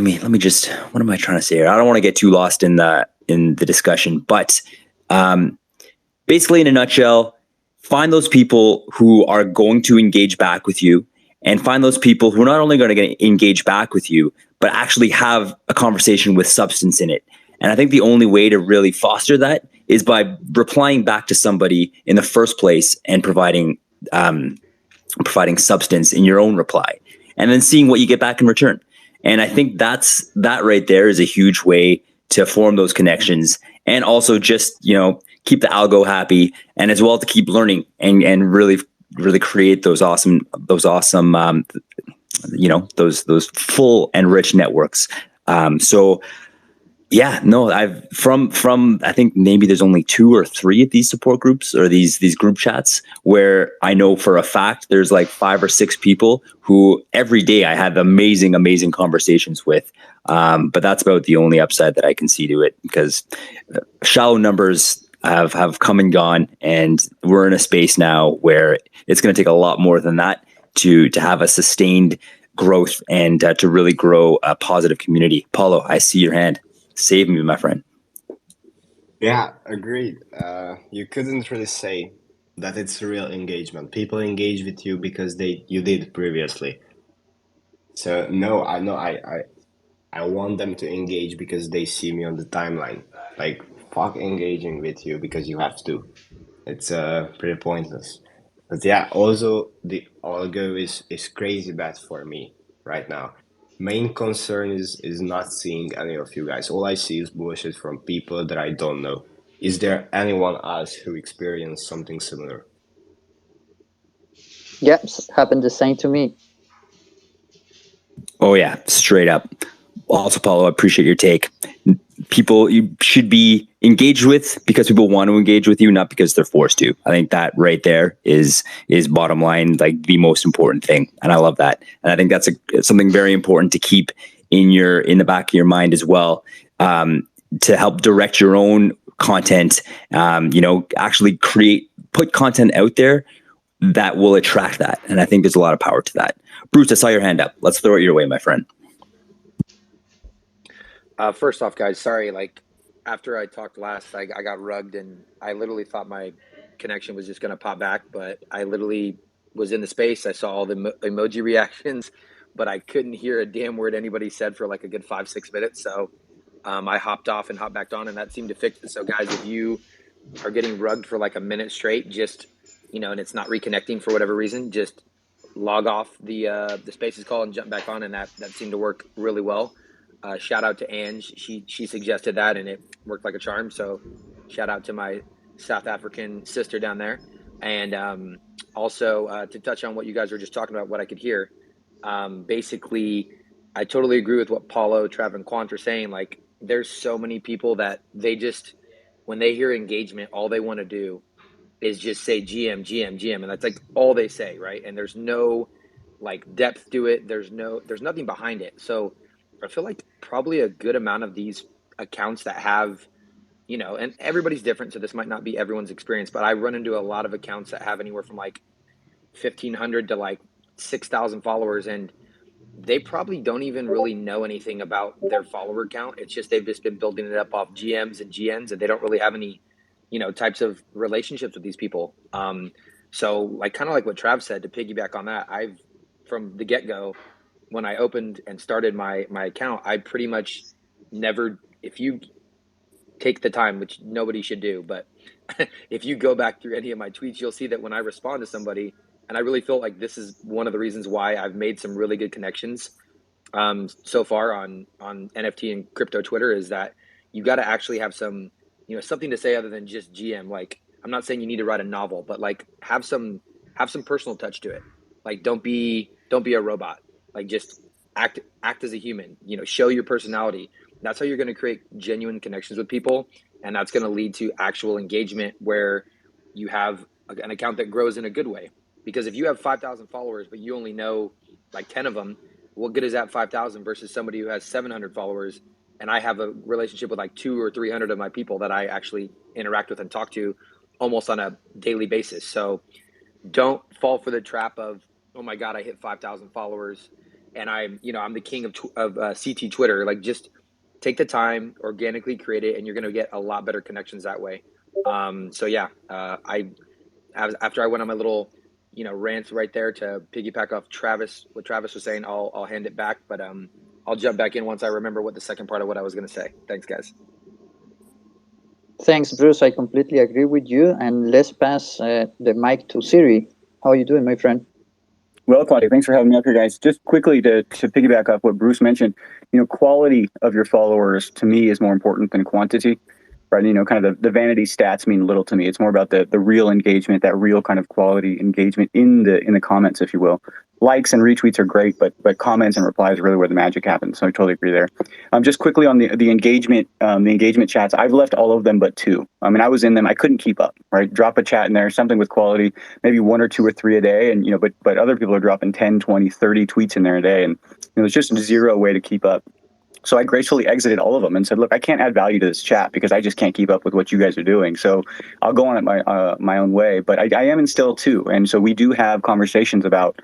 me just, what am I trying to say here? I don't want to get too lost in the discussion, but basically in a nutshell, find those people who are going to engage back with you, and find those people who are not only going to engage back with you, but actually have a conversation with substance in it. And I think the only way to really foster that is by replying back to somebody in the first place and providing substance in your own reply, and then seeing what you get back in return. And I think that right there is a huge way to form those connections, and also just, keep the algo happy, and as well to keep learning and really create those awesome those full and rich networks. So yeah, no, I've from I think maybe there's only 2 or 3 of these support groups or these group chats where I know for a fact there's like 5 or 6 people who every day I have amazing conversations with. But that's about the only upside that I can see to it, because shallow numbers have come and gone, and we're in a space now where it's going to take a lot more than that to have a sustained growth and to really grow a positive community. Paulo, I see your hand. Save me, my friend. Yeah, agreed. You couldn't really say that it's real engagement. People engage with you because you did previously. So no, I know I want them to engage because they see me on the timeline. Like, fuck engaging with you because you have to. It's pretty pointless. But yeah, also the algo is crazy bad for me right now. Main concern is not seeing any of you guys. All I see is bullshit from people that I don't know. Is there anyone else who experienced something similar? Yep, happened the same to me. Oh yeah, straight up. Also, Paulo, I appreciate your take. People you should be engaged with because people want to engage with you, not because they're forced to. I think that right there is bottom line, like the most important thing, and I love that. And I think that's something very important to keep in the back of your mind as well, to help direct your own content. Actually put content out there that will attract that, and I think there's a lot of power to that. Bruce, I saw your hand up. Let's throw it your way, my friend. First off, guys, sorry. Like, after I talked last, I got rugged, and I literally thought my connection was just going to pop back. But I literally was in the space. I saw all the emoji reactions, but I couldn't hear a damn word anybody said for like a good 5-6 minutes. So I hopped off and hopped back on, and that seemed to fix it. So guys, if you are getting rugged for like a minute straight, just, and it's not reconnecting for whatever reason, just log off the Spaces call and jump back on, and that seemed to work really well. Shout out to Ange. She suggested that, and it worked like a charm. So shout out to my South African sister down there. And also to touch on what you guys were just talking about, what I could hear, basically, I totally agree with what Paulo, Trav, and Quant are saying. Like, there's so many people that they just, when they hear engagement, all they want to do is just say GM, GM, GM, and that's like all they say, right? And there's no like depth to it. There's nothing behind it. So I feel like probably a good amount of these accounts that have, and everybody's different, so this might not be everyone's experience, but I run into a lot of accounts that have anywhere from like 1,500 to like 6,000 followers, and they probably don't even really know anything about their follower count. It's just they've just been building it up off GMs and GNs, and they don't really have any, types of relationships with these people. So like kind of like what Trav said, to piggyback on that, I've from the get-go, when I opened and started my account, I pretty much never, if you take the time, which nobody should do, but if you go back through any of my tweets, you'll see that when I respond to somebody, and I really feel like this is one of the reasons why I've made some really good connections so far on NFT and crypto Twitter, is that you got to actually have some, something to say other than just GM. Like, I'm not saying you need to write a novel, but like have some personal touch to it. Like, don't be a robot. Like, just act as a human. Show your personality. That's how you're going to create genuine connections with people, and that's going to lead to actual engagement where you have an account that grows in a good way. Because if you have 5,000 followers, but you only know like 10 of them, what good is that 5,000 versus somebody who has 700 followers, and I have a relationship with like 200 or 300 of my people that I actually interact with and talk to almost on a daily basis. So don't fall for the trap of, oh my God, I hit 5,000 followers and I'm the king of CT Twitter. Like, just take the time, organically create it, and you're going to get a lot better connections that way. So yeah, after I went on my little, rant right there to piggyback off what Travis was saying, I'll hand it back, but I'll jump back in once I remember what the second part of what I was going to say. Thanks, guys. Thanks, Bruce. I completely agree with you. And let's pass the mic to Siri. How are you doing, my friend? Well, Claudia, thanks for having me up here, guys. Just quickly to piggyback off what Bruce mentioned, quality of your followers to me is more important than quantity, right? Kind of the vanity stats mean little to me. It's more about the real engagement, that real kind of quality engagement in the comments, if you will. Likes and retweets are great, but comments and replies are really where the magic happens. So I totally agree there. Just quickly on the engagement chats, I've left all of them but two. I mean, I was in them, I couldn't keep up, right? Drop a chat in there, something with quality, maybe 1 or 2 or 3 a day, and but other people are dropping 10, 20, 30 tweets in there a day, and there's just zero way to keep up. So I gracefully exited all of them and said, look, I can't add value to this chat because I just can't keep up with what you guys are doing. So I'll go on it my own way. But I am in still too. And so we do have conversations about,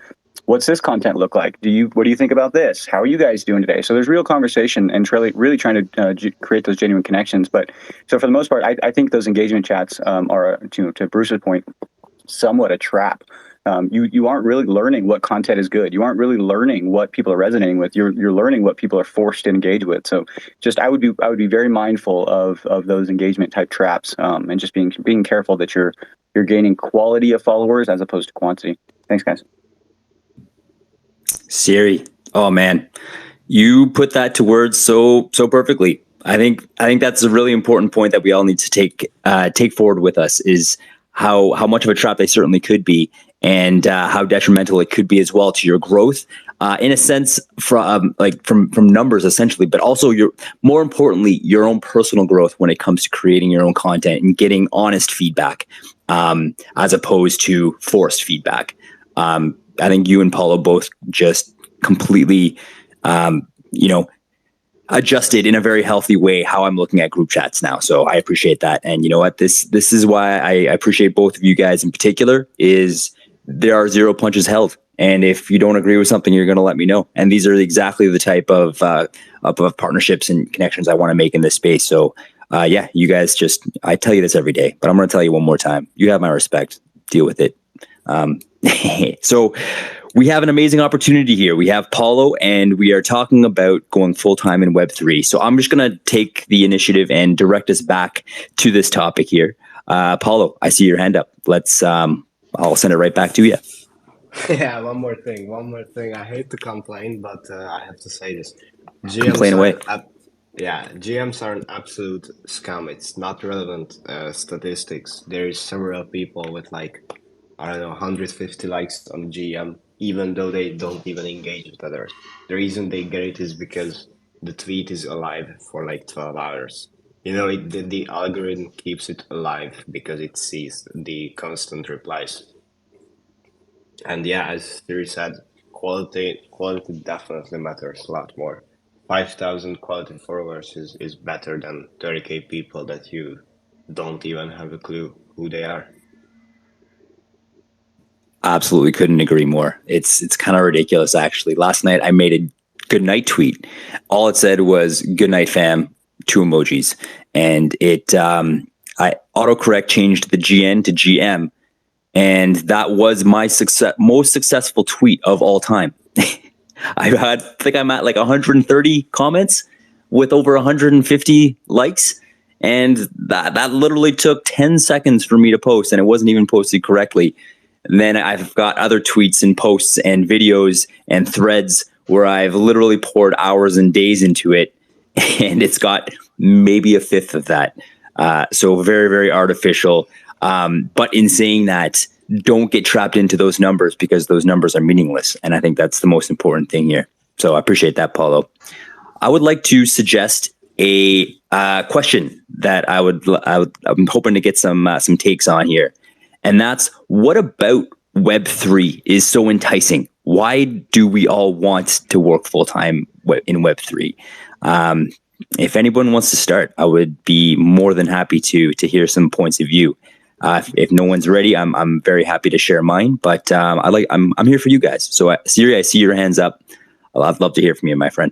what's this content look like? What do you think about this? How are you guys doing today? So there's real conversation and really trying to create those genuine connections. But so for the most part, I think those engagement chats are, to Bruce's point, somewhat a trap. You aren't really learning what content is good. You aren't really learning what people are resonating with. You're learning what people are forced to engage with. So just I would be very mindful of those engagement type traps, and just being careful that you're gaining quality of followers as opposed to quantity. Thanks, guys. Siri, oh man, you put that to words so perfectly. I think that's a really important point that we all need to take forward with us, is how much of a trap they certainly could be, and how detrimental it could be as well to your growth, in a sense, from numbers essentially, but also more importantly, your own personal growth when it comes to creating your own content and getting honest feedback, as opposed to forced feedback. I think you and Paulo both just completely, adjusted in a very healthy way how I'm looking at group chats now. So I appreciate that. And you know what, this is why I appreciate both of you guys in particular, is there are zero punches held. And if you don't agree with something, you're going to let me know. And these are exactly the type of partnerships and connections I want to make in this space. So yeah, you guys I tell you this every day, but I'm going to tell you one more time. You have my respect. Deal with it. So we have an amazing opportunity here. We have Paulo, and we are talking about going full-time in Web3. So I'm just going to take the initiative and direct us back to this topic here. Paulo, I see your hand up. I'll send it right back to you. Yeah, one more thing. I hate to complain, but I have to say this. Complain away. GMs are an absolute scam. It's not relevant statistics. There is several people with like, I don't know, 150 likes on GM, even though they don't even engage with others. The reason they get it is because the tweet is alive for like 12 hours. You know, the algorithm keeps it alive because it sees the constant replies. And yeah, as Siri said, quality definitely matters a lot more. 5,000 quality followers is better than 30K people that you don't even have a clue who they are. Absolutely couldn't agree more. It's kind of ridiculous, actually. Last night I made a good night tweet. All it said was "good night, fam," 2 emojis, and I autocorrect changed the GN to GM, and that was my most successful tweet of all time. I think I'm at like 130 comments with over 150 likes, and that literally took 10 seconds for me to post, and it wasn't even posted correctly. And then I've got other tweets and posts and videos and threads where I've literally poured hours and days into it, and it's got maybe a fifth of that. So very, very artificial. But in saying that, don't get trapped into those numbers, because those numbers are meaningless. And I think that's the most important thing here. So I appreciate that, Paulo. I would like to suggest a question that I'm hoping to get some takes on here. And that's, what about Web3 is so enticing? Why do we all want to work full-time in Web3? If anyone wants to start, I would be more than happy to hear some points of view. If no one's ready, I'm very happy to share mine. But I'm here for you guys. So Siri, I see your hands up. I'd love to hear from you, my friend.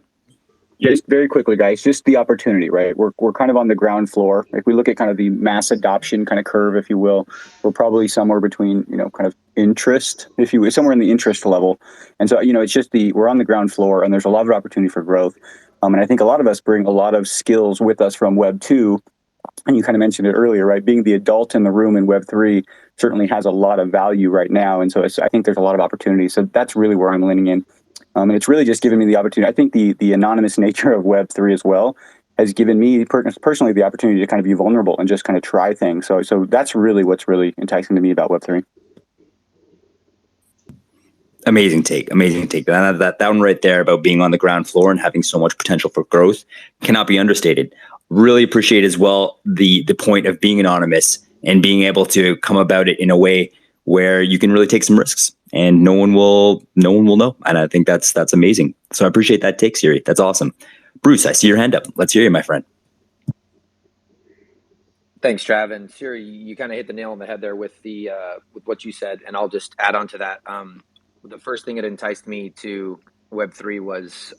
Just very quickly, guys, just the opportunity, right? We're kind of on the ground floor. If we look at kind of the mass adoption kind of curve, if you will, we're probably somewhere between, kind of interest, if you will, somewhere in the interest level. And so, it's just we're on the ground floor, and there's a lot of opportunity for growth. And I think a lot of us bring a lot of skills with us from Web 2. And you kind of mentioned it earlier, right? Being the adult in the room in Web3 certainly has a lot of value right now. And so I think there's a lot of opportunity. So that's really where I'm leaning in. And it's really just given me the opportunity. I think the anonymous nature of Web3 as well has given me personally the opportunity to kind of be vulnerable and just kind of try things. So that's really what's really enticing to me about Web3. Amazing take. That one right there about being on the ground floor and having so much potential for growth cannot be understated. Really appreciate as well the point of being anonymous and being able to come about it in a way where you can really take some risks and no one will know. And I think that's amazing. So I appreciate that take, Siri. That's awesome. Bruce, I see your hand up. Let's hear you, my friend. Thanks, Trav. And Siri, you kind of hit the nail on the head there with with what you said, and I'll just add on to that. The first thing that enticed me to Web3 was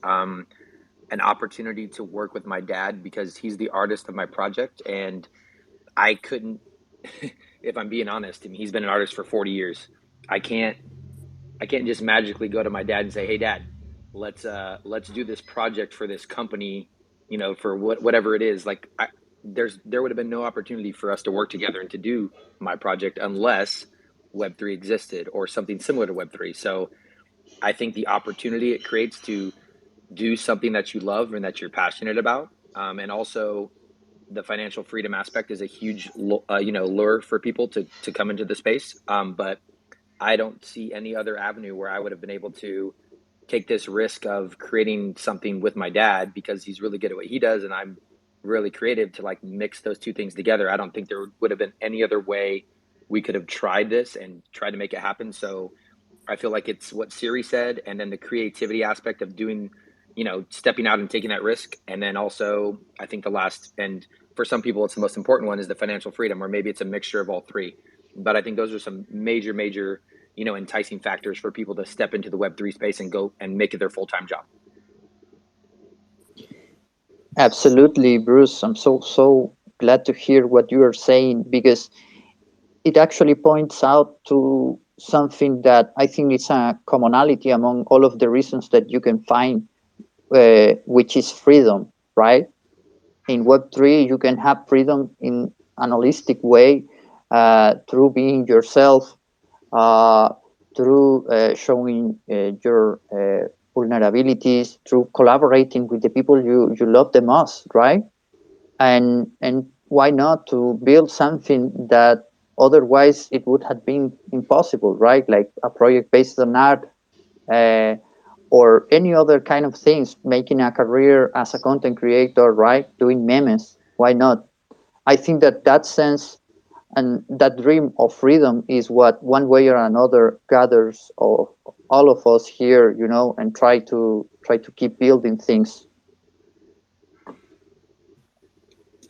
an opportunity to work with my dad, because he's the artist of my project, and I couldn't, if I'm being honest, he's been an artist for 40 years. I can't just magically go to my dad and say, "Hey, Dad, let's do this project for this company, for whatever it is." Like, there would have been no opportunity for us to work together and to do my project unless Web3 existed or something similar to Web3. So I think the opportunity it creates to do something that you love and that you're passionate about, and also the financial freedom aspect is a huge lure for people to come into the space. But I don't see any other avenue where I would have been able to take this risk of creating something with my dad, because he's really good at what he does and I'm really creative, to like mix those two things together. I don't think there would have been any other way we could have tried this and tried to make it happen. So I feel like it's what Siri said, and then the creativity aspect of doing, stepping out and taking that risk. And then also, I think the last, and for some people, it's the most important one, is the financial freedom, or maybe it's a mixture of all three. But I think those are some major, enticing factors for people to step into the Web3 space and go and make it their full-time job. Absolutely, Bruce. I'm so glad to hear what you are saying, because it actually points out to something that I think is a commonality among all of the reasons that you can find, which is freedom, right? In Web3, you can have freedom in an holistic way, through being yourself, uh, through showing your vulnerabilities, through collaborating with the people you love the most, right? And why not to build something that otherwise it would have been impossible, right? Like a project based on art, uh, or any other kind of things, making a career as a content creator, right? Doing memes, why not? I think that that sense and that dream of freedom is what one way or another gathers all of us here, and try to keep building things.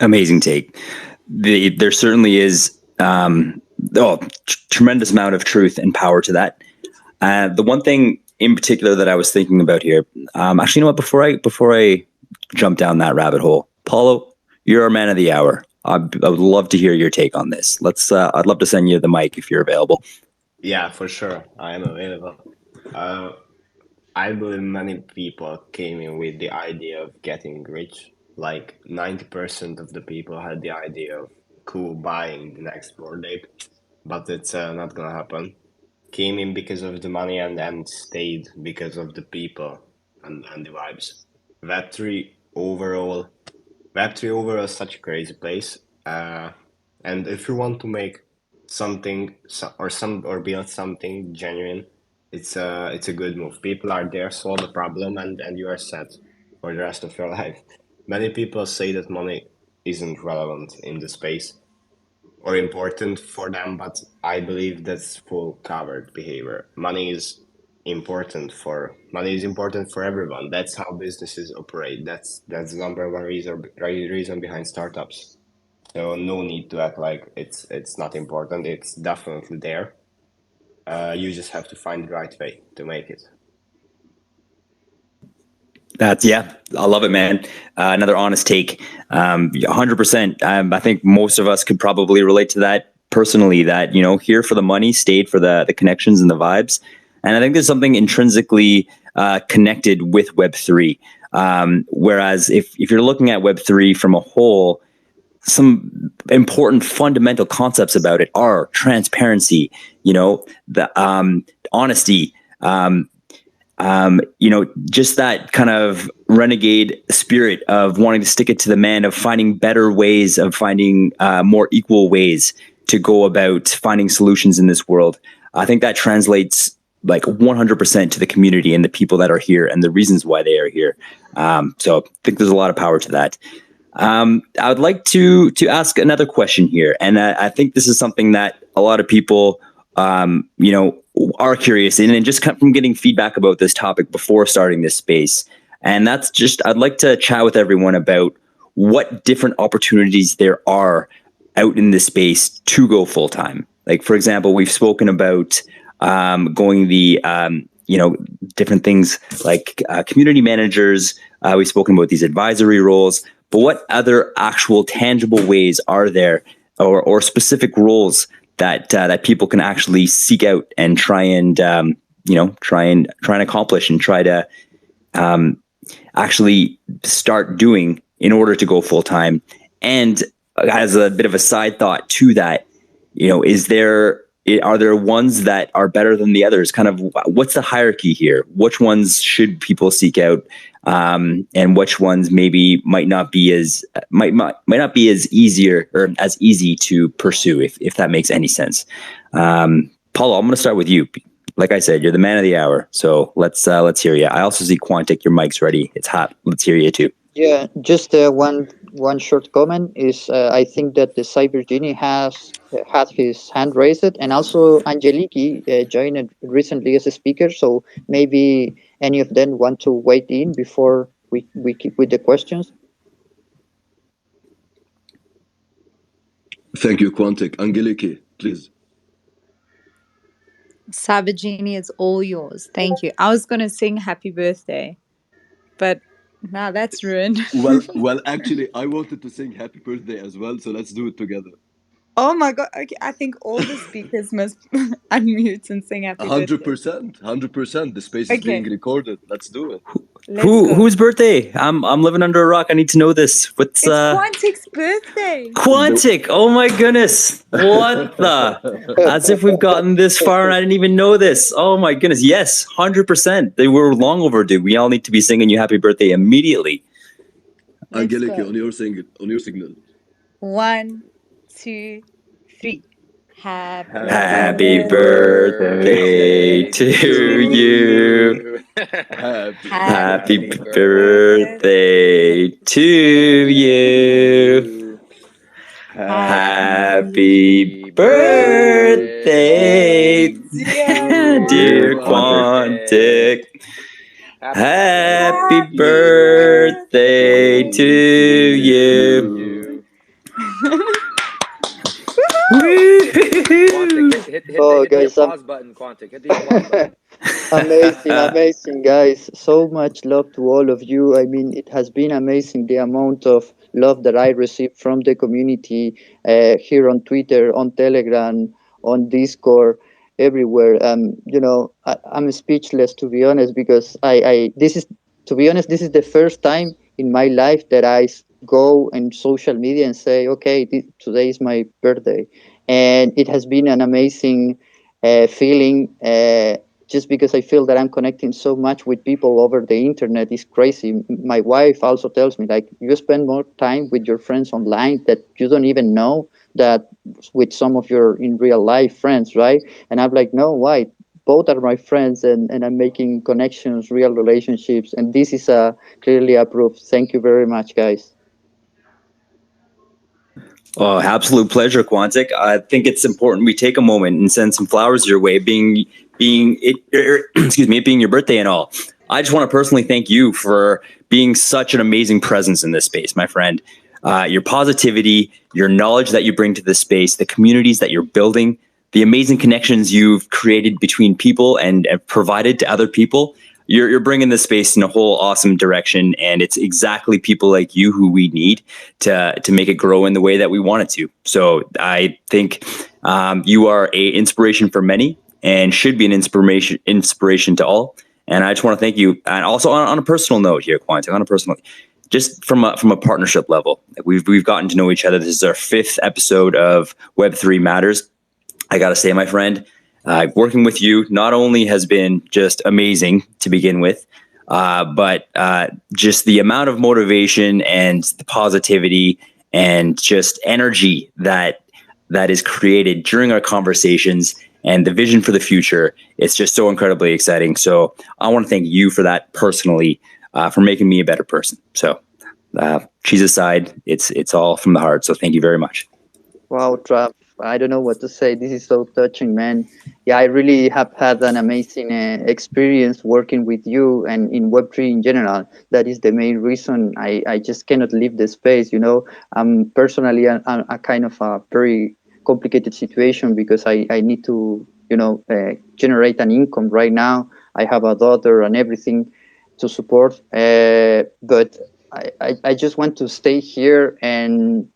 Amazing take. There certainly is tremendous amount of truth and power to that. The one thing in particular that I was thinking about here, actually, you know what? Before I jump down that rabbit hole, Paulo, you're our man of the hour. I would love to hear your take on this. I'd love to send you the mic if you're available. Yeah, for sure. I am available. I believe many people came in with the idea of getting rich. Like 90% of the people had the idea of cool buying the next Bored Ape, but it's not gonna happen. Came in because of the money and stayed because of the people and the vibes. Web3 overall, Web3 overall is such a crazy place. And if you want to make something or build something genuine, it's a good move. People are there, solve the problem, and you are set for the rest of your life. Many people say that money isn't relevant in the space or important for them, but I believe that's full covered behavior. Money is important for everyone. That's how businesses operate. That's the number one reason behind startups. So no need to act like it's not important. It's definitely there. You just have to find the right way to make it. Yeah, I love it, man. Another honest take. 100%. I think most of us could probably relate to that personally. That here for the money, stayed for the connections and the vibes. And I think there's something intrinsically connected with Web3. Whereas if you're looking at Web3 from a whole, some important fundamental concepts about it are transparency, the honesty, just that kind of renegade spirit of wanting to stick it to the man, of finding better ways, of finding more equal ways to go about finding solutions in this world. I think that translates like 100% to the community and the people that are here and the reasons why they are here. So I think there's a lot of power to that. I would like to ask another question here, and I think this is something that a lot of people, are curious in, and just from getting feedback about this topic before starting this space. And that's just, I'd like to chat with everyone about what different opportunities there are out in this space to go full time. Like, for example, we've spoken about going the different things like community managers. We've spoken about these advisory roles. But what other actual tangible ways are there, or specific roles that people can actually seek out and try and accomplish and try to actually start doing in order to go full time? And as a bit of a side thought to that, are there ones that are better than the others? Kind of, what's the hierarchy here? Which ones should people seek out, and which ones maybe might not be as easier or as easy to pursue, if that makes any sense. Paulo, I'm going to start with you. Like I said, you're the man of the hour, so let's hear you. I also see Quantic, your mic's ready. It's hot. Let's hear you too. Yeah, just one short comment is, I think that the Cyber Genie has had his hand raised, and also Angeliki joined recently as a speaker. So maybe any of them want to weigh in before we keep with the questions. Thank you, Quantic. Angeliki, please. Sabagini, it's all yours. Thank you. I was going to sing happy birthday, but now that's ruined. Well, actually, I wanted to sing happy birthday as well, so let's do it together. Oh my god. Okay, I think all the speakers must unmute and sing happy birthday. 100%. The space is being Okay, recorded. Let's do it. let's go. Whose birthday? I'm living under a rock. I need to know this. What's It's Quantic's birthday. Quantic? Oh my goodness. What the? As if we've gotten this far and I didn't even know this. Oh my goodness. Yes, 100%. They were long overdue. We all need to be singing you happy birthday immediately. Let's Angeliki, go. on your signal. 1, 2, 3. Happy birthday to you. Happy birthday to you. Happy birthday, dear Quantic. Happy birthday to you. Quantic, hit the guys, applause button, Quantic. Hit the applause button. amazing, guys. So much love to all of you. I mean, it has been amazing the amount of love that I received from the community here on Twitter, on Telegram, on Discord, everywhere. I'm speechless, to be honest, because to be honest, this is the first time in my life that go on social media and say, okay, today is my birthday. And it has been an amazing feeling. Just because I feel that I'm connecting so much with people over the internet is crazy. My wife also tells me, like, you spend more time with your friends online that you don't even know that with some of your in real life friends, right? And I'm like, no, why? Both are my friends, and I'm making connections, real relationships, and this is clearly a proof. Thank you very much, guys. Oh, absolute pleasure, Quantic. I think it's important we take a moment and send some flowers your way, excuse me, it being your birthday and all. I just want to personally thank you for being such an amazing presence in this space, my friend. Your positivity, your knowledge that you bring to this space, the communities that you're building, the amazing connections you've created between people and provided to other people. You're bringing this space in a whole awesome direction, and it's exactly people like you who we need to make it grow in the way that we want it to. So I think you are a inspiration for many and should be an inspiration to all. And I just want to thank you. And also on a personal note here, Quantic, just from a partnership level, we've gotten to know each other. This is our 5th episode of Web3 Matters. I got to say, my friend, working with you not only has been just amazing to begin with, but just the amount of motivation and the positivity and just energy that is created during our conversations and the vision for the future. It's just so incredibly exciting. So I want to thank you for that personally, for making me a better person. So cheese aside, it's all from the heart. So thank you very much. Wow, Trav. I don't know what to say. This is so touching, man. Yeah, I really have had an amazing experience working with you and in Web3 in general. That is the main reason I just cannot leave the space. I'm personally a kind of a very complicated situation because I need to, generate an income right now. I have a daughter and everything to support. But I just want to stay here and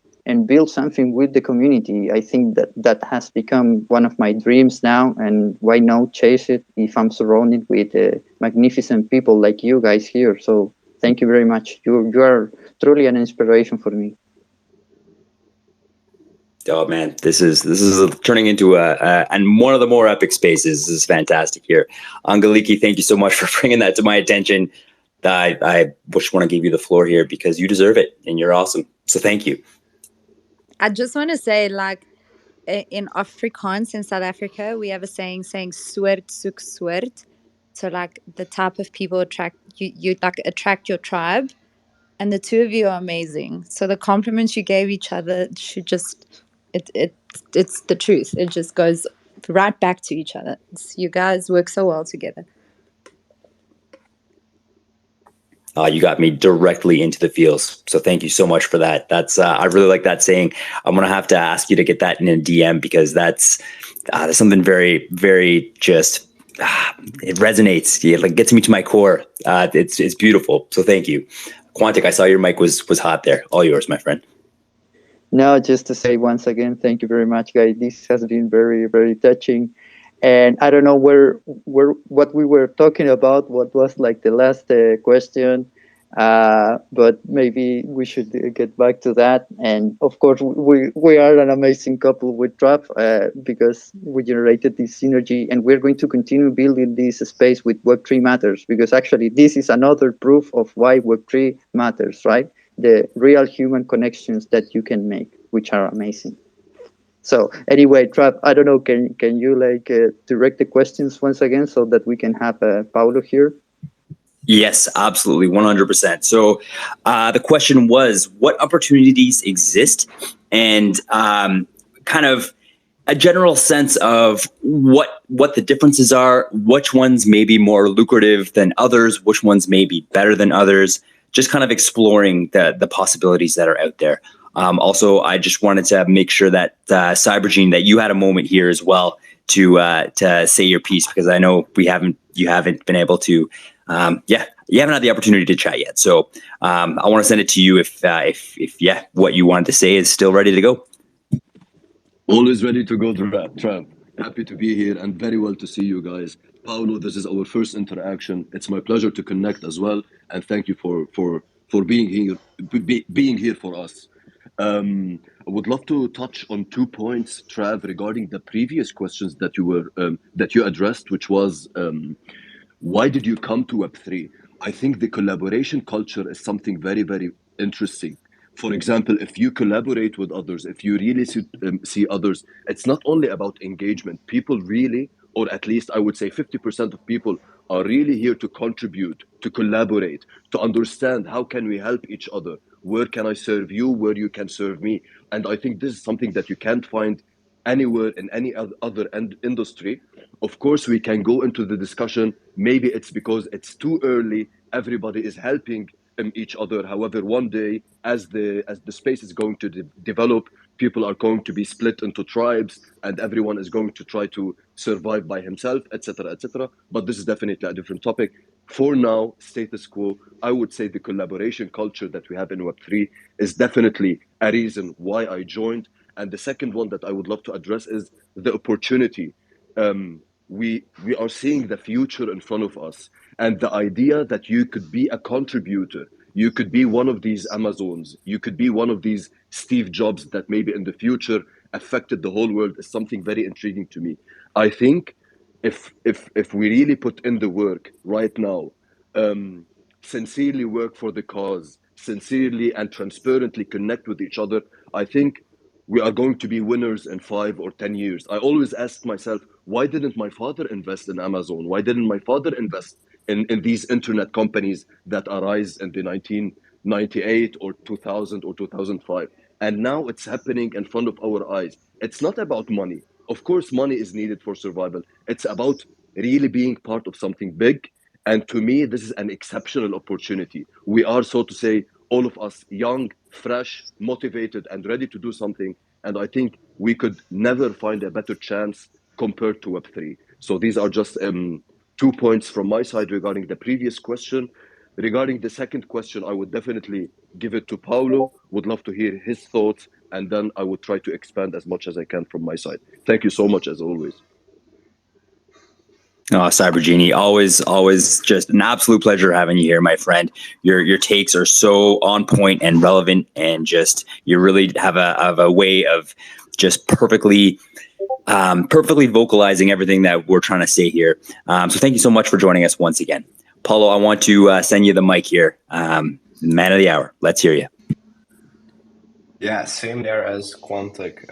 build something with the community. I think that has become one of my dreams now, and why not chase it if I'm surrounded with magnificent people like you guys here. So thank you very much. You are truly an inspiration for me. Oh man, this is turning into and one of the more epic spaces. This is fantastic here. Angeliki, thank you so much for bringing that to my attention. I just want to give you the floor here because you deserve it and you're awesome. So thank you. I just want to say, like, in Afrikaans in South Africa, we have a saying "soort soek soort." So, like, the type of people attract you like attract your tribe, and the two of you are amazing. So the compliments you gave each other should just it's the truth. It just goes right back to each other. You guys work so well together. You got me directly into the feels. So thank you so much for that. That's I really like that saying. I'm going to have to ask you to get that in a DM because that's something very, very just, it resonates. It gets me to my core. It's beautiful. So thank you. Quantic, I saw your mic was hot there. All yours, my friend. No, just to say once again, thank you very much, guys. This has been very, very touching. And I don't know where what we were talking about. What was like the last question? But maybe we should get back to that. And of course, we are an amazing couple with Trap because we generated this synergy, and we're going to continue building this space with Web3 Matters, because actually this is another proof of why Web3 matters, right? The real human connections that you can make, which are amazing. So anyway, Trap, I don't know, can you like direct the questions once again so that we can have Paulo here? Yes, absolutely, 100%. So the question was, what opportunities exist, and kind of a general sense of what the differences are, which ones may be more lucrative than others, which ones may be better than others, just kind of exploring the possibilities that are out there. Also, I just wanted to make sure that Cybergene, that you had a moment here as well to say your piece, because I know you haven't been able to. You haven't had the opportunity to chat yet, so I want to send it to you if what you wanted to say is still ready to go. Always ready to go, Trav. Happy to be here and very well to see you guys. Paulo, this is our first interaction. It's my pleasure to connect as well, and thank you for being here for us. I would love to touch on 2 points, Trav, regarding the previous questions that you addressed, which was why did you come to Web3? I think the collaboration culture is something very, very interesting. For example, if you collaborate with others, if you really see others, it's not only about engagement. People really, or at least I would say 50% of people are really here to contribute, to collaborate, to understand how can we help each other? Where can I serve you? Where you can serve me? And I think this is something that you can't find anywhere in any other industry. Of course, we can go into the discussion. Maybe it's because it's too early. Everybody is helping each other. However, one day, as the space is going to develop, people are going to be split into tribes, and everyone is going to try to survive by himself, etc., etc. But this is definitely a different topic. For now, status quo. I would say the collaboration culture that we have in Web3 is definitely a reason why I joined. And the second one that I would love to address is the opportunity. We are seeing the future in front of us, and the idea that you could be a contributor, you could be one of these Amazons, you could be one of these Steve Jobs that maybe in the future affected the whole world, is something very intriguing to me. I think if we really put in the work right now, sincerely work for the cause, sincerely and transparently connect with each other, I think we are going to be winners in 5 or 10 years. I always ask myself, why didn't my father invest in Amazon? Why didn't my father invest in these internet companies that arise in the 1998 or 2000 or 2005? And now it's happening in front of our eyes. It's not about money. Of course, money is needed for survival. It's about really being part of something big. And to me, this is an exceptional opportunity. We are, so to say, all of us young, fresh, motivated, and ready to do something. And I think we could never find a better chance compared to Web3. So these are just 2 points from my side regarding the previous question. Regarding the second question, I would definitely give it to Paulo. Would love to hear his thoughts, and then I would try to expand as much as I can from my side. Thank you so much, as always. Oh, Cyber Genie, always just an absolute pleasure having you here, my friend. Your takes are so on point and relevant, and just you really have a way of just perfectly vocalizing everything that we're trying to say here. So thank you so much for joining us once again. Paulo, I want to send you the mic here. Man of the hour, let's hear you. Yeah, same there as Quantic.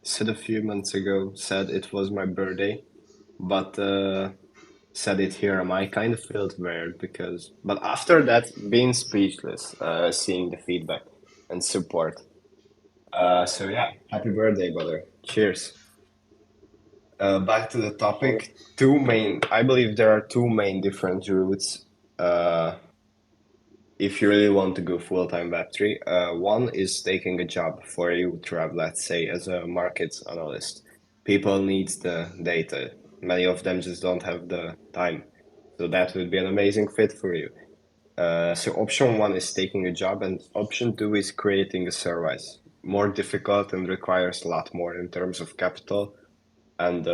Said a few months ago, said it was my birthday, but said it here. I kind of felt weird but after that, being speechless, seeing the feedback and support. So yeah, happy birthday, brother. Cheers. Back to the topic. I believe there are two main different routes. If you really want to go full-time Web3, one is taking a job for you to have, let's say, as a market analyst. People need the data. Many of them just don't have the time. So that would be an amazing fit for you. So option one is taking a job, and option two is creating a service. more difficult and requires a lot more in terms of capital. And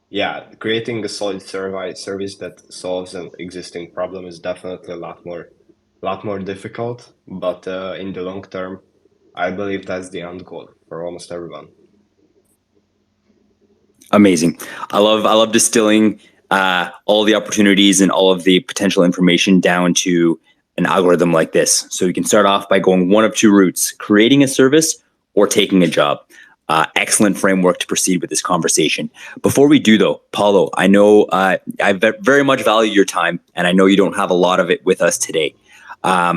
yeah, creating a solid service that solves an existing problem is definitely a lot more difficult. But in the long term, I believe that's the end goal for almost everyone. Amazing. I love distilling all the opportunities and all of the potential information down to an algorithm like this. So you can start off by going one of two routes: creating a service or taking a job. Excellent framework to proceed with this conversation. Before we do, though, Paulo, I know I very much value your time, and I know you don't have a lot of it with us today.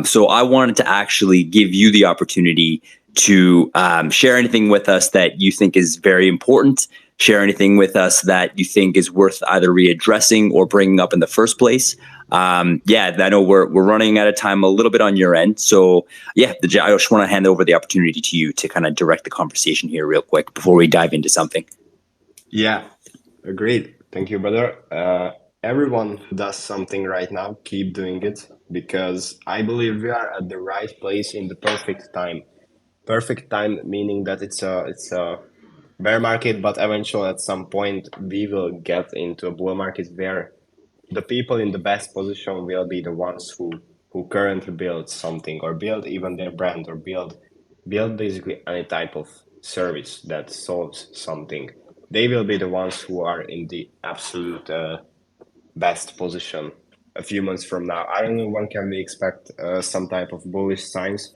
So I wanted to actually give you the opportunity to share anything with us that you think is very important. Share anything with us that you think is worth either readdressing or bringing up in the first place. Yeah, I know we're running out of time a little bit on your end. So yeah, I just want to hand over the opportunity to you to kind of direct the conversation here real quick before we dive into something. Yeah, agreed. Thank you, brother. Everyone who does something right now, keep doing it, because I believe we are at the right place in the perfect time. Perfect time meaning that it's a bear market, but eventually at some point we will get into a bull market where the people in the best position will be the ones who currently build something or build even their brand or build basically any type of service that solves something. They will be the ones who are in the absolute best position a few months from now. I don't know when can we expect some type of bullish signs,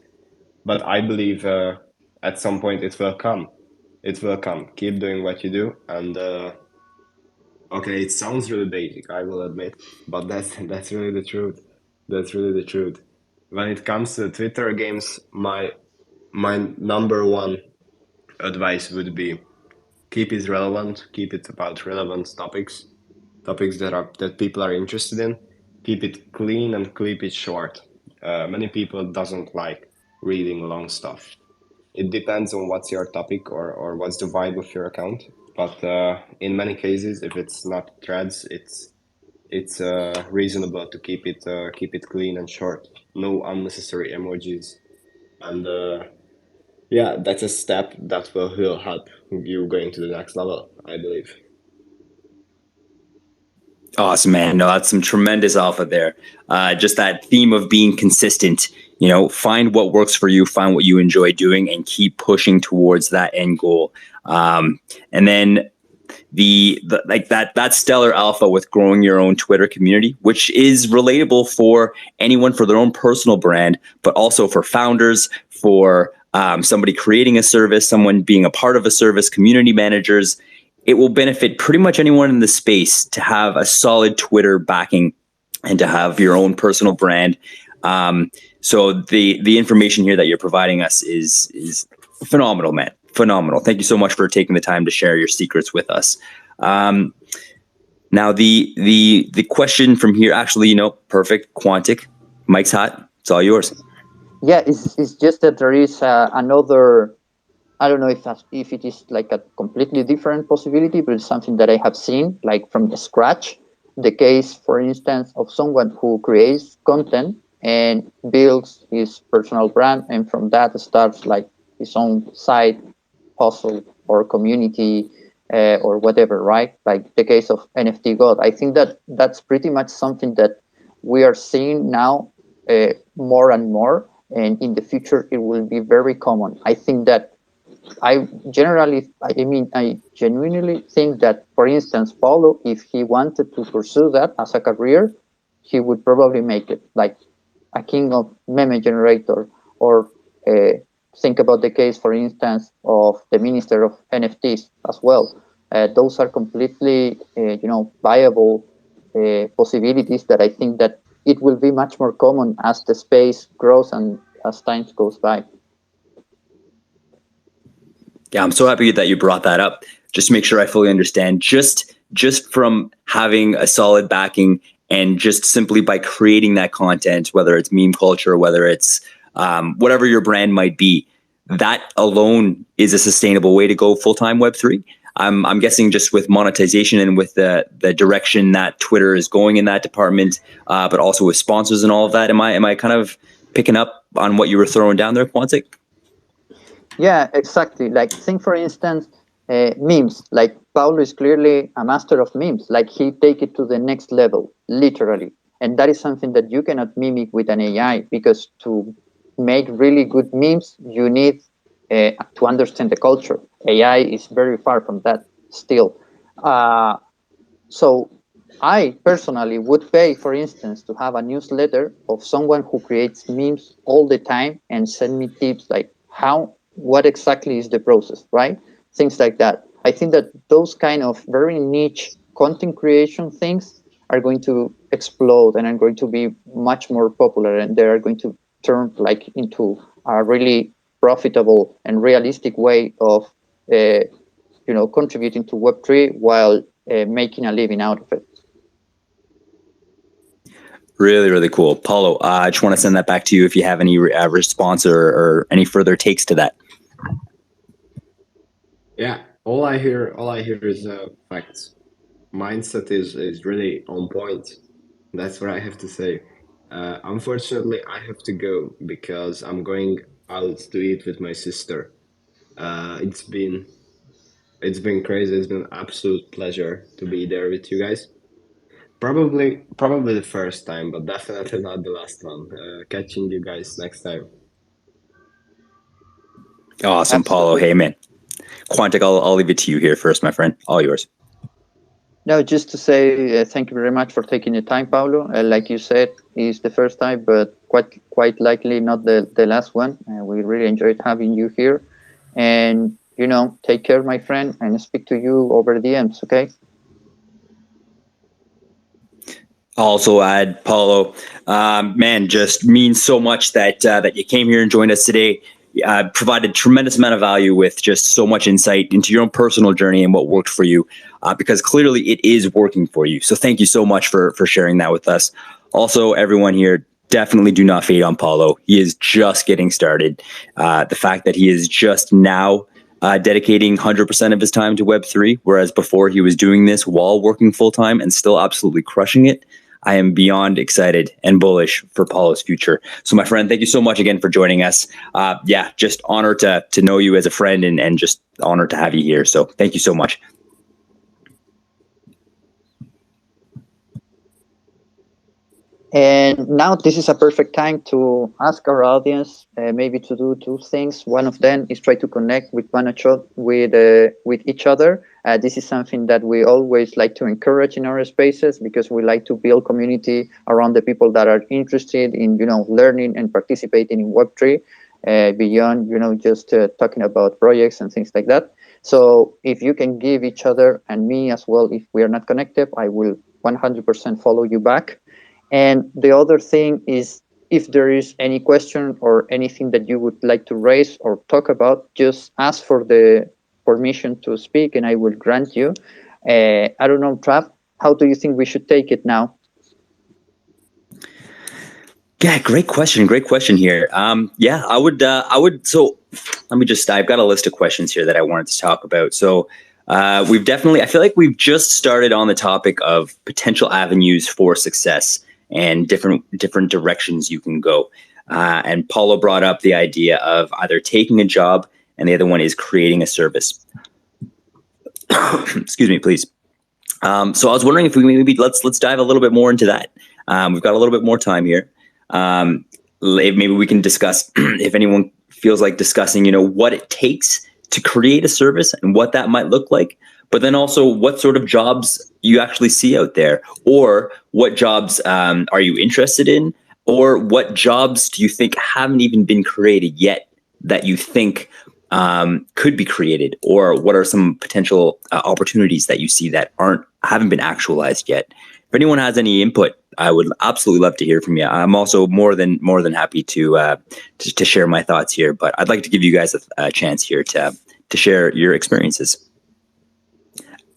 but I believe at some point it will come. It will come. Keep doing what you do, and okay, it sounds really basic, I will admit, but that's really the truth. That's really the truth. When it comes to Twitter games, my number one advice would be keep it relevant, keep it about relevant topics that people are interested in. Keep it clean and keep it short. Many people doesn't like reading long stuff. It depends on what's your topic or what's the vibe of your account. But in many cases, if it's not threads, it's reasonable to keep it clean and short. No unnecessary emojis, and yeah, that's a step that will help you going to the next level, I believe. Awesome, man. No, that's some tremendous alpha there. Just that theme of being consistent, find what works for you, find what you enjoy doing, and keep pushing towards that end goal. And then the like that stellar alpha with growing your own Twitter community, which is relatable for anyone for their own personal brand, but also for founders, for somebody creating a service, someone being a part of a service, community managers. It will benefit pretty much anyone in the space to have a solid Twitter backing and to have your own personal brand. So the information here that you're providing us is phenomenal, man. Phenomenal. Thank you so much for taking the time to share your secrets with us. Now the question from here, actually, perfect. Quantic, Mike's hot. It's all yours. Yeah, it's just that there is another. I don't know if it is like a completely different possibility, but it's something that I have seen like from the scratch. The case, for instance, of someone who creates content and builds his personal brand, and from that starts like his own side hustle or community or whatever, right? Like the case of NFT God. I think that that's pretty much something that we are seeing now more and more, and in the future it will be very common. I think that I genuinely think that, for instance, Paulo, if he wanted to pursue that as a career, he would probably make it like a king of meme generator, or think about the case, for instance, of the minister of NFTs as well. Those are completely, viable possibilities that I think that it will be much more common as the space grows and as time goes by. Yeah, I'm so happy that you brought that up. Just to make sure I fully understand, just from having a solid backing and just simply by creating that content, whether it's meme culture, whether it's whatever your brand might be, that alone is a sustainable way to go full-time Web3. I'm guessing just with monetization and with the direction that Twitter is going in that department, but also with sponsors and all of that. Am I kind of picking up on what you were throwing down there, Quantic? Yeah, exactly. Like, think for instance, memes. Like, Paulo is clearly a master of memes. Like, he take it to the next level, literally. And that is something that you cannot mimic with an AI, because to make really good memes, you need to understand the culture. AI is very far from that still. Uh, so I personally would pay, for instance, to have a newsletter of someone who creates memes all the time and send me tips like what exactly is the process, right? Things like that. I think that those kind of very niche content creation things are going to explode and are going to be much more popular, and they are going to turn like into a really profitable and realistic way of uh, contributing to Web3 while making a living out of it. Really, really cool. Paulo, I just want to send that back to you if you have any response or any further takes to that. Yeah, all I hear is facts. Mindset is really on point. That's what I have to say. Unfortunately, I have to go because I'm going out to eat with my sister. It's been crazy. It's been an absolute pleasure to be there with you guys. Probably the first time, but definitely not the last one. Catching you guys next time. Awesome, Paulo. Absolutely. Hey, man. Quantic, I'll leave it to you here first, my friend. All yours. No, just to say thank you very much for taking the time, Paulo. Like you said, it's the first time, but quite likely not the last one. We really enjoyed having you here. And, take care, my friend, and speak to you over DMs, okay? Also add, Paulo, man, just means so much that that you came here and joined us today. Provided tremendous amount of value with just so much insight into your own personal journey and what worked for you, because clearly it is working for you. So thank you so much for sharing that with us. Also, everyone here, definitely do not fade on Paulo. He is just getting started. The fact that he is just now dedicating 100% of his time to Web3, whereas before he was doing this while working full time and still absolutely crushing it. I am beyond excited and bullish for Paulo's future. So, my friend, thank you so much again for joining us. Yeah, just honored to know you as a friend and just honored to have you here. So, thank you so much. And now this is a perfect time to ask our audience maybe to do two things. One of them is try to connect with with each other. This is something that we always like to encourage in our spaces, because we like to build community around the people that are interested in learning and participating in Web3 beyond just talking about projects and things like that. So if you can give each other and me as well, if we are not connected, I will 100% follow you back. And the other thing is, if there is any question or anything that you would like to raise or talk about, just ask for the permission to speak and I will grant you. I don't know, Trav, how do you think we should take it now? Yeah, great question. Great question here. Yeah, I would. So let me just, I've got a list of questions here that I wanted to talk about. So we've definitely, I feel like we've just started on the topic of potential avenues for success and different directions you can go. And Paulo brought up the idea of either taking a job, and the other one is creating a service. Excuse me, please. So I was wondering if we maybe let's dive a little bit more into that. We've got a little bit more time here. Maybe we can discuss if anyone feels like discussing, what it takes to create a service and what that might look like, but then also what sort of jobs you actually see out there, or what jobs are you interested in, or what jobs do you think haven't even been created yet that you think could be created, or what are some potential opportunities that you see that haven't been actualized yet. If anyone has any input, I would absolutely love to hear from you. I'm also more than happy to share my thoughts here, but I'd like to give you guys a chance here to share your experiences.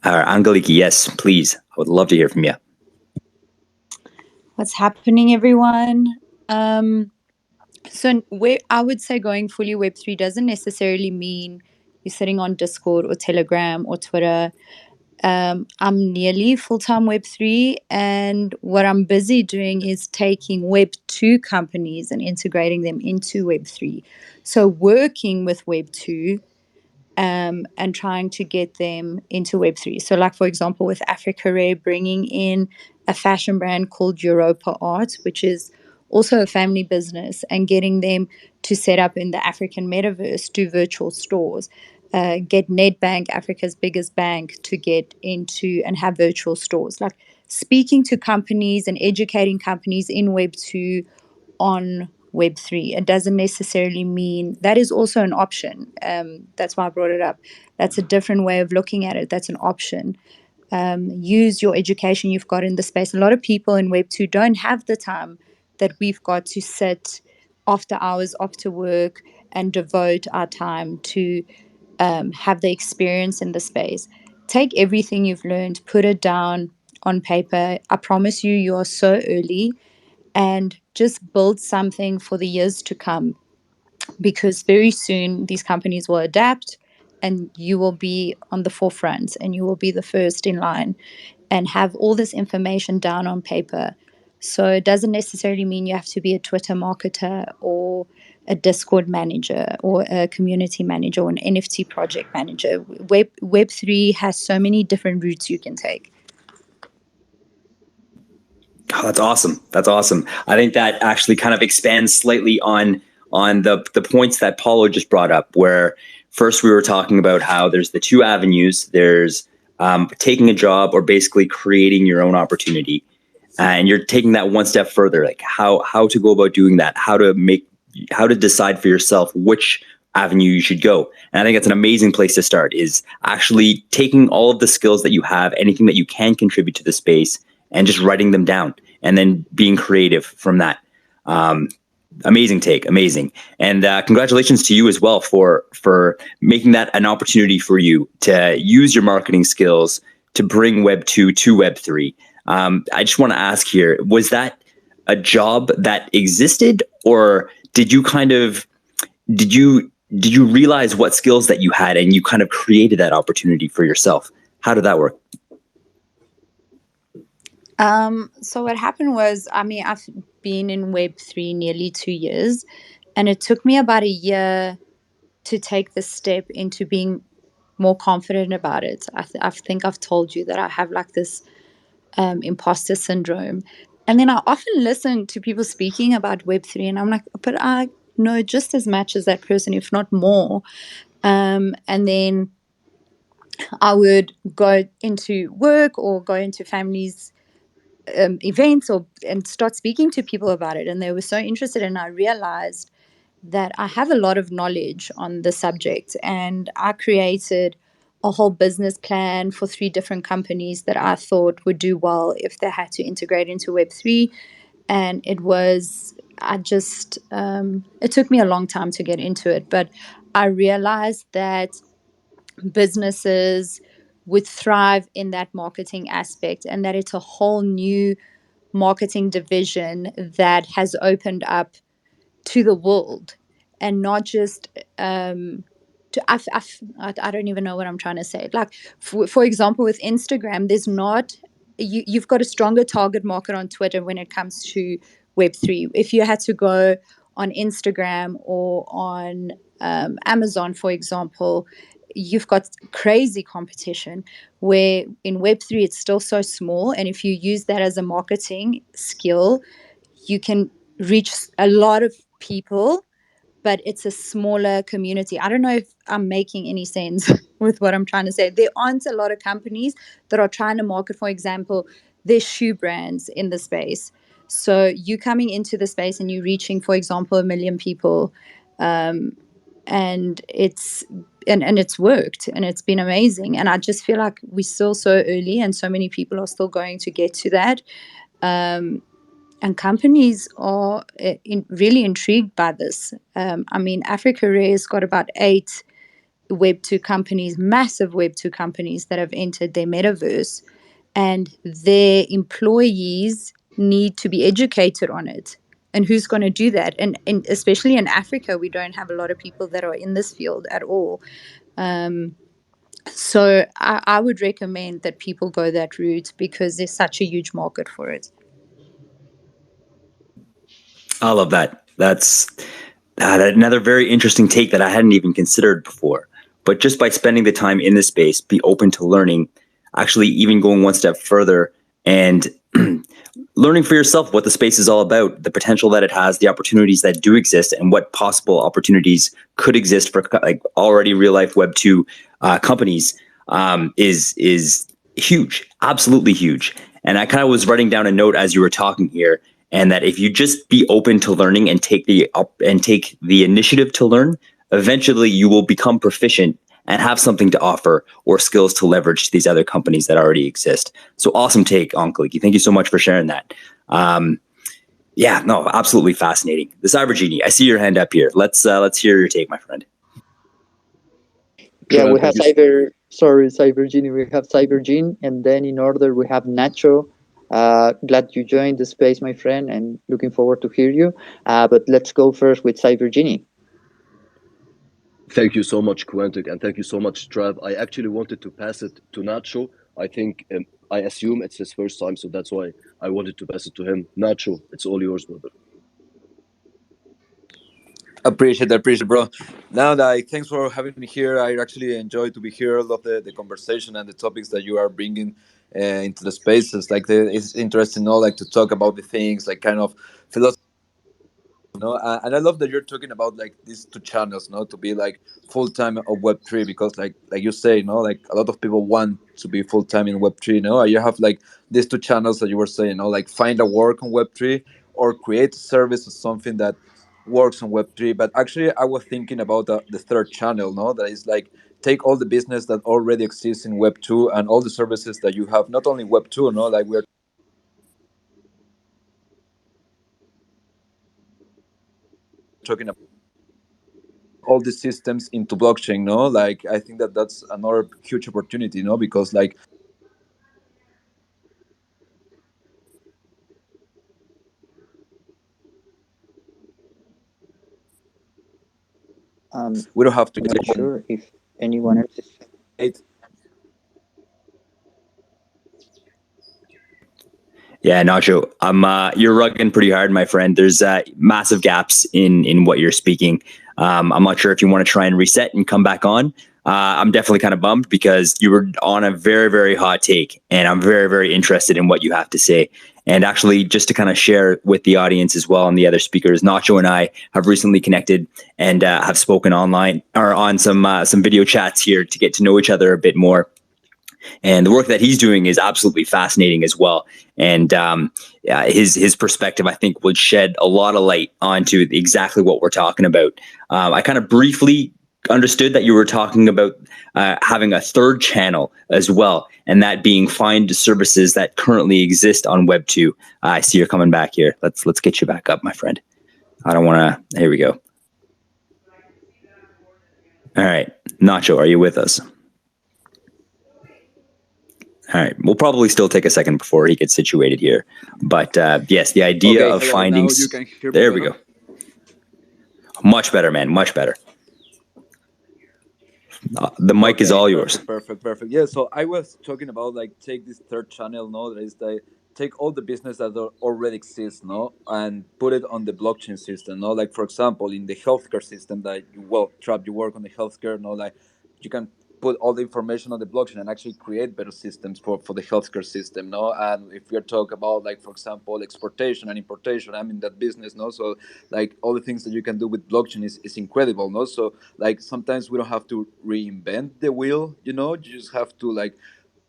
Angeliki, yes, please. I would love to hear from you. What's happening, everyone? So I would say going fully Web3 doesn't necessarily mean you're sitting on Discord or Telegram or Twitter. I'm nearly full-time Web3, and what I'm busy doing is taking Web2 companies and integrating them into Web3. So working with Web2 and trying to get them into Web3. So like, for example, with Africa Rare, bringing in a fashion brand called Europa Art, which is also a family business, and getting them to set up in the African metaverse, do virtual stores. Get Nedbank, Africa's biggest bank, to get into and have virtual stores. Like speaking to companies and educating companies in Web2 on Web3. It doesn't necessarily mean that is also an option. That's why I brought it up. That's a different way of looking at it. That's an option. Use your education you've got in the space. A lot of people in Web2 don't have the time that we've got to sit after hours, after work, and devote our time to have the experience in the space. Take everything you've learned, put it down on paper. I promise you, you are so early, and just build something for the years to come, because very soon these companies will adapt and you will be on the forefront and you will be the first in line and have all this information down on paper. So it doesn't necessarily mean you have to be a Twitter marketer or a Discord manager or a community manager or an NFT project manager. Web3 has so many different routes you can take. Oh, that's awesome. That's awesome. I think that actually kind of expands slightly on the points that Paulo just brought up, where first we were talking about how there's the two avenues. There's taking a job or basically creating your own opportunity. And you're taking that one step further, like how to go about doing that, how to decide for yourself which avenue you should go. And I think that's an amazing place to start, is actually taking all of the skills that you have, anything that you can contribute to the space, and just writing them down and then being creative from that. Amazing take, amazing. And congratulations to you as well for making that an opportunity for you to use your marketing skills to bring Web2 to Web3. I just want to ask here, was that a job that existed, or did you realize what skills that you had and you kind of created that opportunity for yourself? How did that work? So what happened was, I mean, I've been in Web3 nearly 2 years, and it took me about a year to take the step into being more confident about it. I think I've told you that I have like this imposter syndrome. And then I often listen to people speaking about Web3, and I'm like, but I know just as much as that person, if not more. And then I would go into work or go into families' events and start speaking to people about it, and they were so interested, and I realized that I have a lot of knowledge on the subject, and I created a whole business plan for 3 different companies that I thought would do well if they had to integrate into Web3. And it took me a long time to get into it, but I realized that businesses would thrive in that marketing aspect, and that it's a whole new marketing division that has opened up to the world, and not just I don't even know what I'm trying to say. Like, for example, with Instagram, there's not you've got a stronger target market on Twitter when it comes to Web3. If you had to go on Instagram or on Amazon, for example, you've got crazy competition, where in Web3 it's still so small, and if you use that as a marketing skill, you can reach a lot of people, but it's a smaller community. I don't know if I'm making any sense with what I'm trying to say. There aren't a lot of companies that are trying to market, for example, their shoe brands in the space. So you coming into the space and you reaching, for example, 1 million people, and it's worked, and it's been amazing. And I just feel like we're still so early, and so many people are still going to get to that. And companies are really intrigued by this. I mean, Africa Rare's got about 8 Web2 companies, massive Web2 companies that have entered their metaverse, and their employees need to be educated on it. And who's going to do that? And especially in Africa, we don't have a lot of people that are in this field at all. So I would recommend that people go that route because there's such a huge market for it. I love that. That's another very interesting take that I hadn't even considered before. But just by spending the time in this space, be open to learning, actually even going one step further and learning for yourself what the space is all about, the potential that it has, the opportunities that do exist, and what possible opportunities could exist for like already real life Web2 companies is huge, absolutely huge. And I kind of was writing down a note as you were talking here, and that if you just be open to learning and take the initiative to learn, eventually you will become proficient and have something to offer or skills to leverage to these other companies that already exist. So awesome take, Onkliki. Thank you so much for sharing that. Yeah, no, absolutely fascinating. The Cyber Genie, I see your hand up here. Let's hear your take, my friend. Yeah, we Thank have Cyber Genie. We have Cyber Gene, and then in order we have Nacho. Glad you joined the space, my friend, and looking forward to hear you. But let's go first with Cyber Genie. Thank you so much, Quantic, and thank you so much, Trav. I actually wanted to pass it to Nacho. I think I assume it's his first time, so that's why I wanted to pass it to him. Nacho, it's all yours, brother. Appreciate, bro. Now, like, thanks for having me here. I actually enjoy to be here. I love the conversation and the topics that you are bringing into the spaces. Like, it's interesting, like to talk about the things, like kind of philosophy. And I love that you're talking about like these two channels, to be like full time of Web3 because like you say, like a lot of people want to be full time in Web3. You have like these two channels that you were saying, like find a work on Web3 or create a service or something that works on Web3. But actually, I was thinking about the third channel, that is like take all the business that already exists in Web2 and all the services that you have, not only Web2, like we're talking about all these systems into blockchain. Like I think that that's another huge opportunity, because like we don't have to I'm not sure if anyone else is. Yeah, Nacho, you're rugging pretty hard, my friend. There's massive gaps in what you're speaking. I'm not sure if you want to try and reset and come back on. I'm definitely kind of bummed because you were on a very, very hot take, and I'm very, very interested in what you have to say. And actually, just to kind of share with the audience as well and the other speakers, Nacho and I have recently connected and have spoken online or on some video chats here to get to know each other a bit more. And the work that he's doing is absolutely fascinating as well. And his perspective, I think, would shed a lot of light onto exactly what we're talking about. I kind of briefly understood that you were talking about having a third channel as well, and that being find services that currently exist on Web2. I see you're coming back here. Let's get you back up, my friend. I don't want to. Here we go. All right, Nacho, are you with us? All right. We'll probably still take a second before he gets situated here. But yes, the idea of hello, finding... now you can hear me there we better? go. Much better, man. Much better. The mic is all yours. Perfect. Yeah, so I was talking about like take this third channel, that is like take all the business that already exists, and put it on the blockchain system, like for example in the healthcare system that Trap, you work on the healthcare, like you can put all the information on the blockchain and actually create better systems for the healthcare system, and if we're talking about like for example exportation and importation, I'm in that business, so like all the things that you can do with blockchain is incredible, so like sometimes we don't have to reinvent the wheel, you just have to like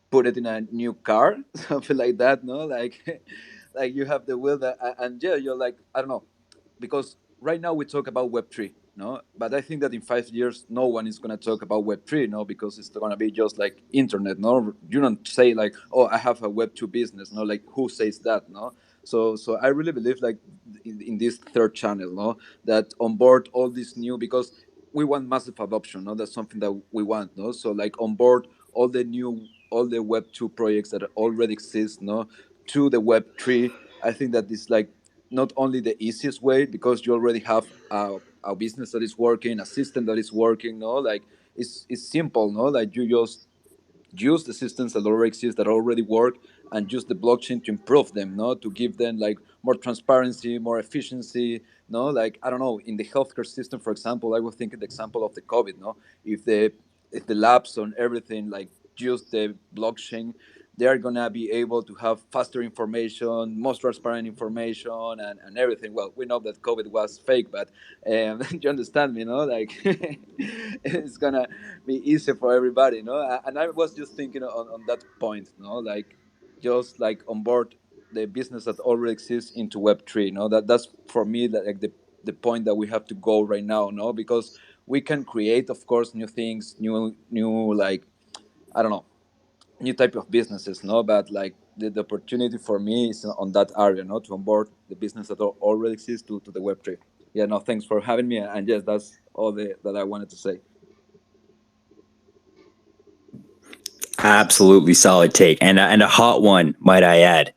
put it in a new car something like that, like like you have the wheel that and yeah, you're like, I don't know, because right now we talk about Web3, but I think that in 5 years no one is going to talk about Web3, because it's going to be just like internet, you don't say like, oh, I have a Web2 business, like who says that, so I really believe like in this third channel, that on board all this new, because we want massive adoption, that's something that we want, so like on board all the Web2 projects that already exist, to the Web3. I think that is like not only the easiest way because you already have a business that is working, a system that is working, like it's simple, no? Like you just use the systems that already exist, that already work, and use the blockchain to improve them, no, to give them like more transparency, more efficiency, no, like I don't know, in the healthcare system, for example, I was thinking the example of the COVID, no, if the labs on everything like use the blockchain, they are gonna be able to have faster information, most transparent information, and everything. Well, we know that COVID was fake, but you understand me, no? Like it's gonna be easy for everybody, no? And I was just thinking on that point, no? Like just like onboard the business that already exists into Web3, no? That's for me like the point that we have to go right now, no? Because we can create, of course, new things, new like I don't know, new type of businesses, no, but like the opportunity for me is on that area, no, to onboard the business that already exists to the Web3. Yeah, no, thanks for having me, and yes, that's all that I wanted to say. Absolutely solid take, and a hot one, might I add.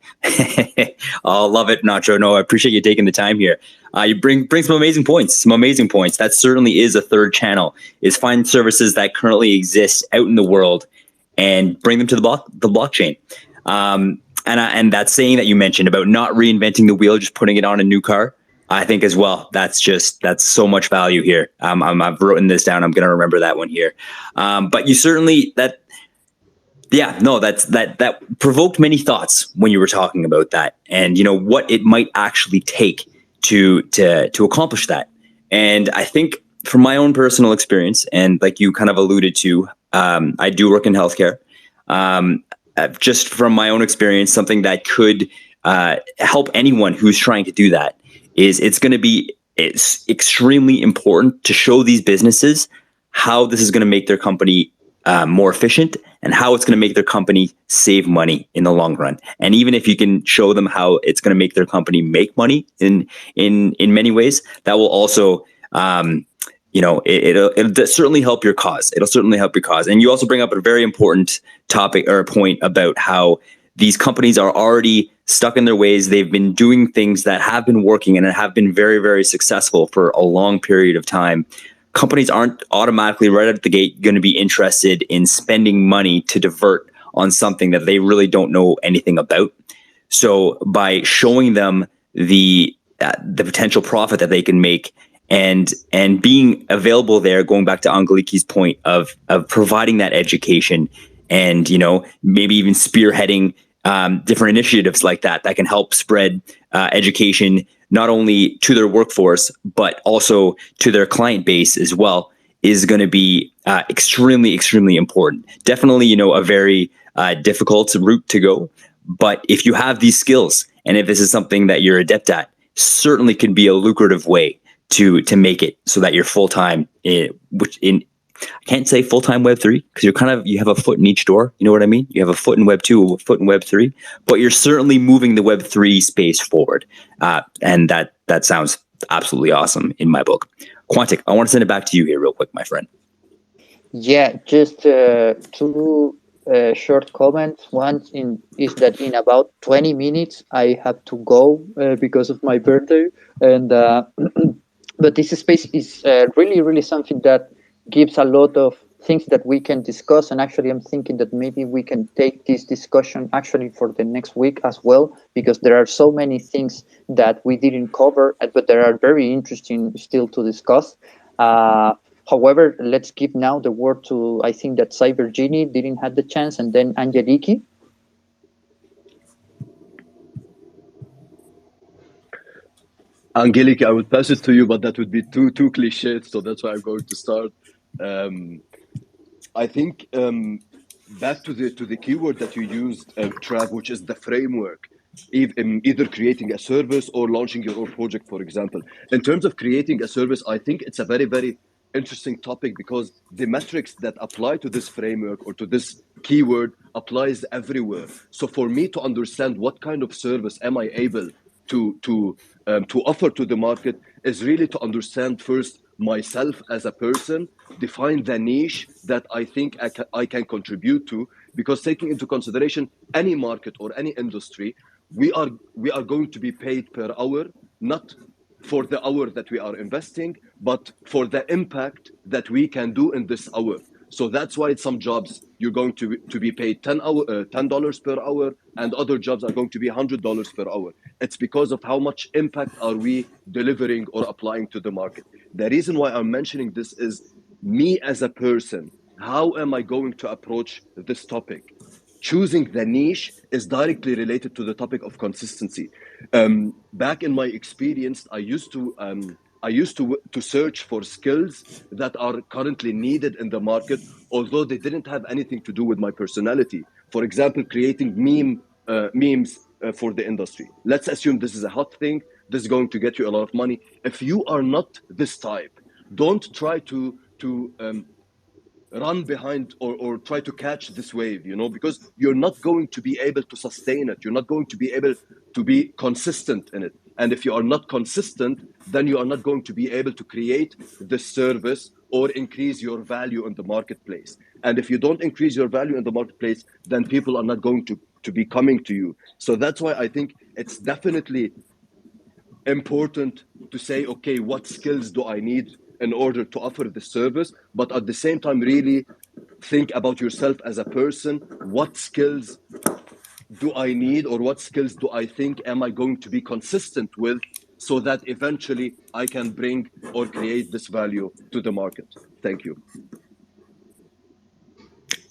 I'll love it, Nacho. No, I appreciate you taking the time here. You bring some amazing points. Some amazing points. That certainly is a third channel. Is find services that currently exist out in the world and bring them to the blockchain. And that saying that you mentioned about not reinventing the wheel, just putting it on a new car. I think as well. That's so much value here. I've written this down. I'm going to remember that one here. But you certainly that. Yeah, no, that provoked many thoughts when you were talking about that, and what it might actually take to accomplish that. And I think from my own personal experience, and like you kind of alluded to, I do work in healthcare. Just from my own experience, something that could help anyone who's trying to do that is it's extremely important to show these businesses how this is going to make their company more efficient, and how it's going to make their company save money in the long run. And even if you can show them how it's going to make their company make money in many ways, that will also, it'll certainly help your cause. It'll certainly help your cause. And you also bring up a very important topic or a point about how these companies are already stuck in their ways. They've been doing things that have been working and have been very, very successful for a long period of time. Companies aren't automatically right out of the gate going to be interested in spending money to divert on something that they really don't know anything about. So by showing them the potential profit that they can make and being available there, going back to Angelique's point of providing that education and maybe even spearheading different initiatives like that can help spread education not only to their workforce, but also to their client base as well, is going to be extremely, extremely important. Definitely, a very difficult route to go. But if you have these skills, and if this is something that you're adept at, certainly can be a lucrative way to make it so that you're full-time I can't say full-time Web3 because you have a foot in each door. You know what I mean? You have a foot in Web2, a foot in Web3, but you're certainly moving the Web3 space forward. And that sounds absolutely awesome in my book. Quantic, I want to send it back to you here real quick, my friend. Yeah, just two short comments. One is that in about 20 minutes, I have to go because of my birthday. And but this space is really, really something that gives a lot of things that we can discuss. And actually, I'm thinking that maybe we can take this discussion actually for the next week as well, because there are so many things that we didn't cover, but they are very interesting still to discuss. However, let's give now the word to, I think that Cyber Genie didn't have the chance, and then Angelique. Angelique, I would pass it to you, but that would be too cliched, so that's why I'm going to start. I think back to the keyword that you used, Trav, which is the framework, either creating a service or launching your own project, for example. In terms of creating a service, I think it's a very, very interesting topic because the metrics that apply to this framework or to this keyword applies everywhere. So for me to understand what kind of service am I able to offer to the market is really to understand first myself as a person, define the niche that I think I can contribute to, because taking into consideration any market or any industry, we are going to be paid per hour, not for the hour that we are investing, but for the impact that we can do in this hour. So that's why some jobs you're going to be paid $10 per hour, and other jobs are going to be $100 per hour. It's because of how much impact are we delivering or applying to the market. The reason why I'm mentioning this is me as a person. How am I going to approach this topic? Choosing the niche is directly related to the topic of consistency. Back in my experience, I used to search for skills that are currently needed in the market, although they didn't have anything to do with my personality. For example, creating memes for the industry. Let's assume this is a hot thing. This is going to get you a lot of money. If you are not this type, don't try to run behind or try to catch this wave, because you're not going to be able to sustain it. You're not going to be able to be consistent in it. And if you are not consistent, then you are not going to be able to create the service or increase your value in the marketplace. And if you don't increase your value in the marketplace, then people are not going to be coming to you. So that's why I think it's definitely important to say, okay, what skills do I need in order to offer the service? But at the same time, really think about yourself as a person. What skills do I need, or what skills do I think am I going to be consistent with, so that eventually I can bring or create this value to the market? Thank you.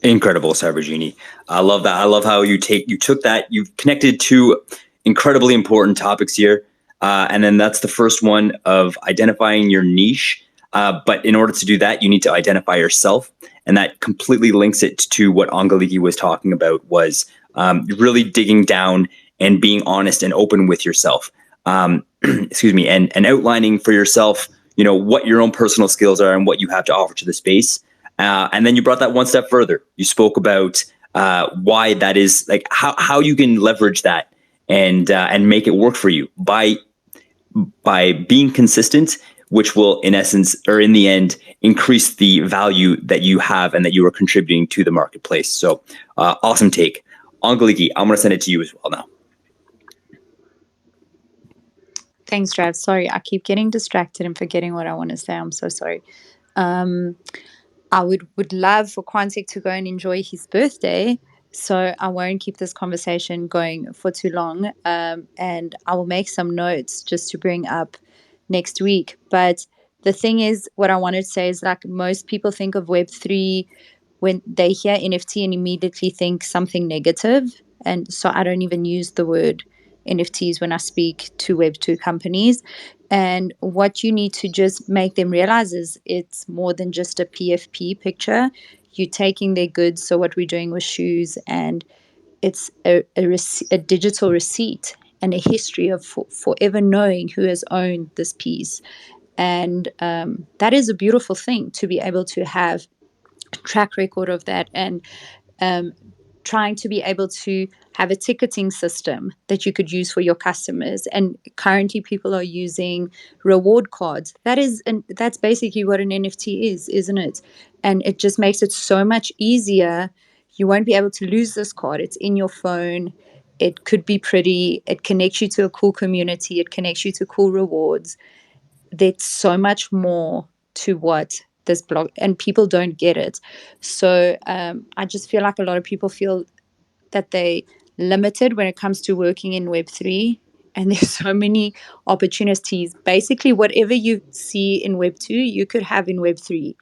Incredible, Sabragini. I love that. I love how you took that, you've connected two incredibly important topics here. And then that's the first one of identifying your niche. But in order to do that, you need to identify yourself. And that completely links it to what Angeliki was talking about, was really digging down and being honest and open with yourself. Excuse me, and outlining for yourself, what your own personal skills are and what you have to offer to the space. And then you brought that one step further. You spoke about why that is, like how you can leverage that and make it work for you by being consistent, which will, in essence, or in the end, increase the value that you have and that you are contributing to the marketplace. So awesome take. Angeliki, I'm going to send it to you as well now. Thanks, Trav. Sorry, I keep getting distracted and forgetting what I want to say. I'm so sorry. I would love for Quantic to go and enjoy his birthday, so I won't keep this conversation going for too long. And I will make some notes just to bring up next week. But the thing is, what I wanted to say is, like, most people think of Web3 when they hear NFT and immediately think something negative. And so I don't even use the word NFTs when I speak to Web2 companies. And what you need to just make them realize is it's more than just a PFP picture. You're taking their goods. So what we're doing with shoes, and it's a digital receipt and a history of forever knowing who has owned this piece. And that is a beautiful thing, to be able to have a track record of that, and trying to be able to have a ticketing system that you could use for your customers. And currently people are using reward cards. That's basically what an NFT is, isn't it? And it just makes it so much easier. You won't be able to lose this card. It's in your phone. It could be pretty. It connects you to a cool community. It connects you to cool rewards. There's so much more to what this blog, and people don't get it. So I just feel like a lot of people feel that they limited when it comes to working in Web3, and there's so many opportunities. Basically, whatever you see in Web2, you could have in Web3,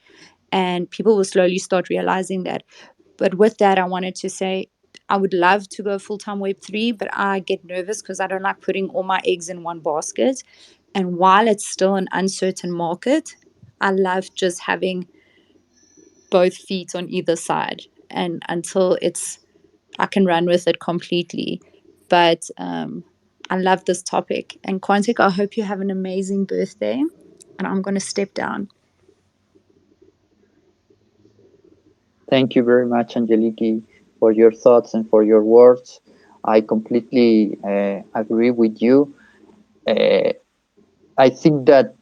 and people will slowly start realizing that. But with that, I wanted to say, I would love to go full-time Web3, but I get nervous because I don't like putting all my eggs in one basket. And while it's still an uncertain market, I love just having both feet on either side, and until I can run with it completely. But I love this topic. And Quantic, I hope you have an amazing birthday. And I'm going to step down. Thank you very much, Angeliki, for your thoughts and for your words. I completely agree with you. I think that,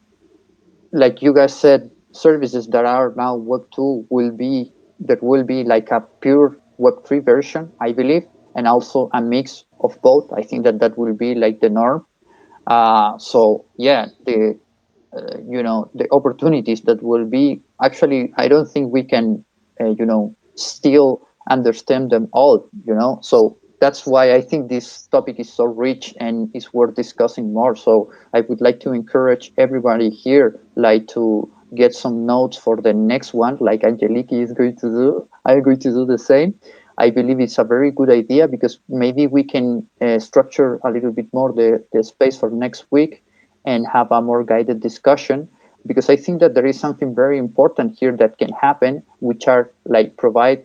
like you guys said, services that are now Web2 will be like a pure Web3 version, I believe, and also a mix of both. I think that will be like the norm. So yeah, the opportunities that will be, actually, I don't think we can still understand them all, so that's why I think this topic is so rich and is worth discussing more. So I would like to encourage everybody here, like, to get some notes for the next one, like Angeliki is going to do. I'm going to do the same. I believe it's a very good idea, because maybe we can structure a little bit more the space for next week and have a more guided discussion, because I think that there is something very important here that can happen, which are like provide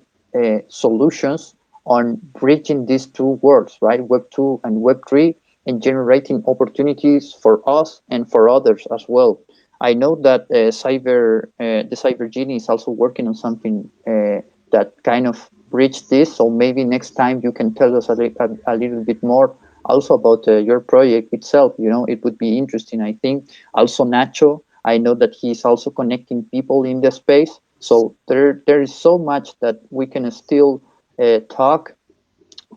solutions on bridging these two worlds, right? Web 2 and Web 3, and generating opportunities for us and for others as well. I know that the Cyber Genie is also working on something that kind of bridge this. So maybe next time you can tell us a little bit more also about your project itself. It would be interesting, I think. Also, Nacho, I know that he's also connecting people in the space. So there is so much that we can still talk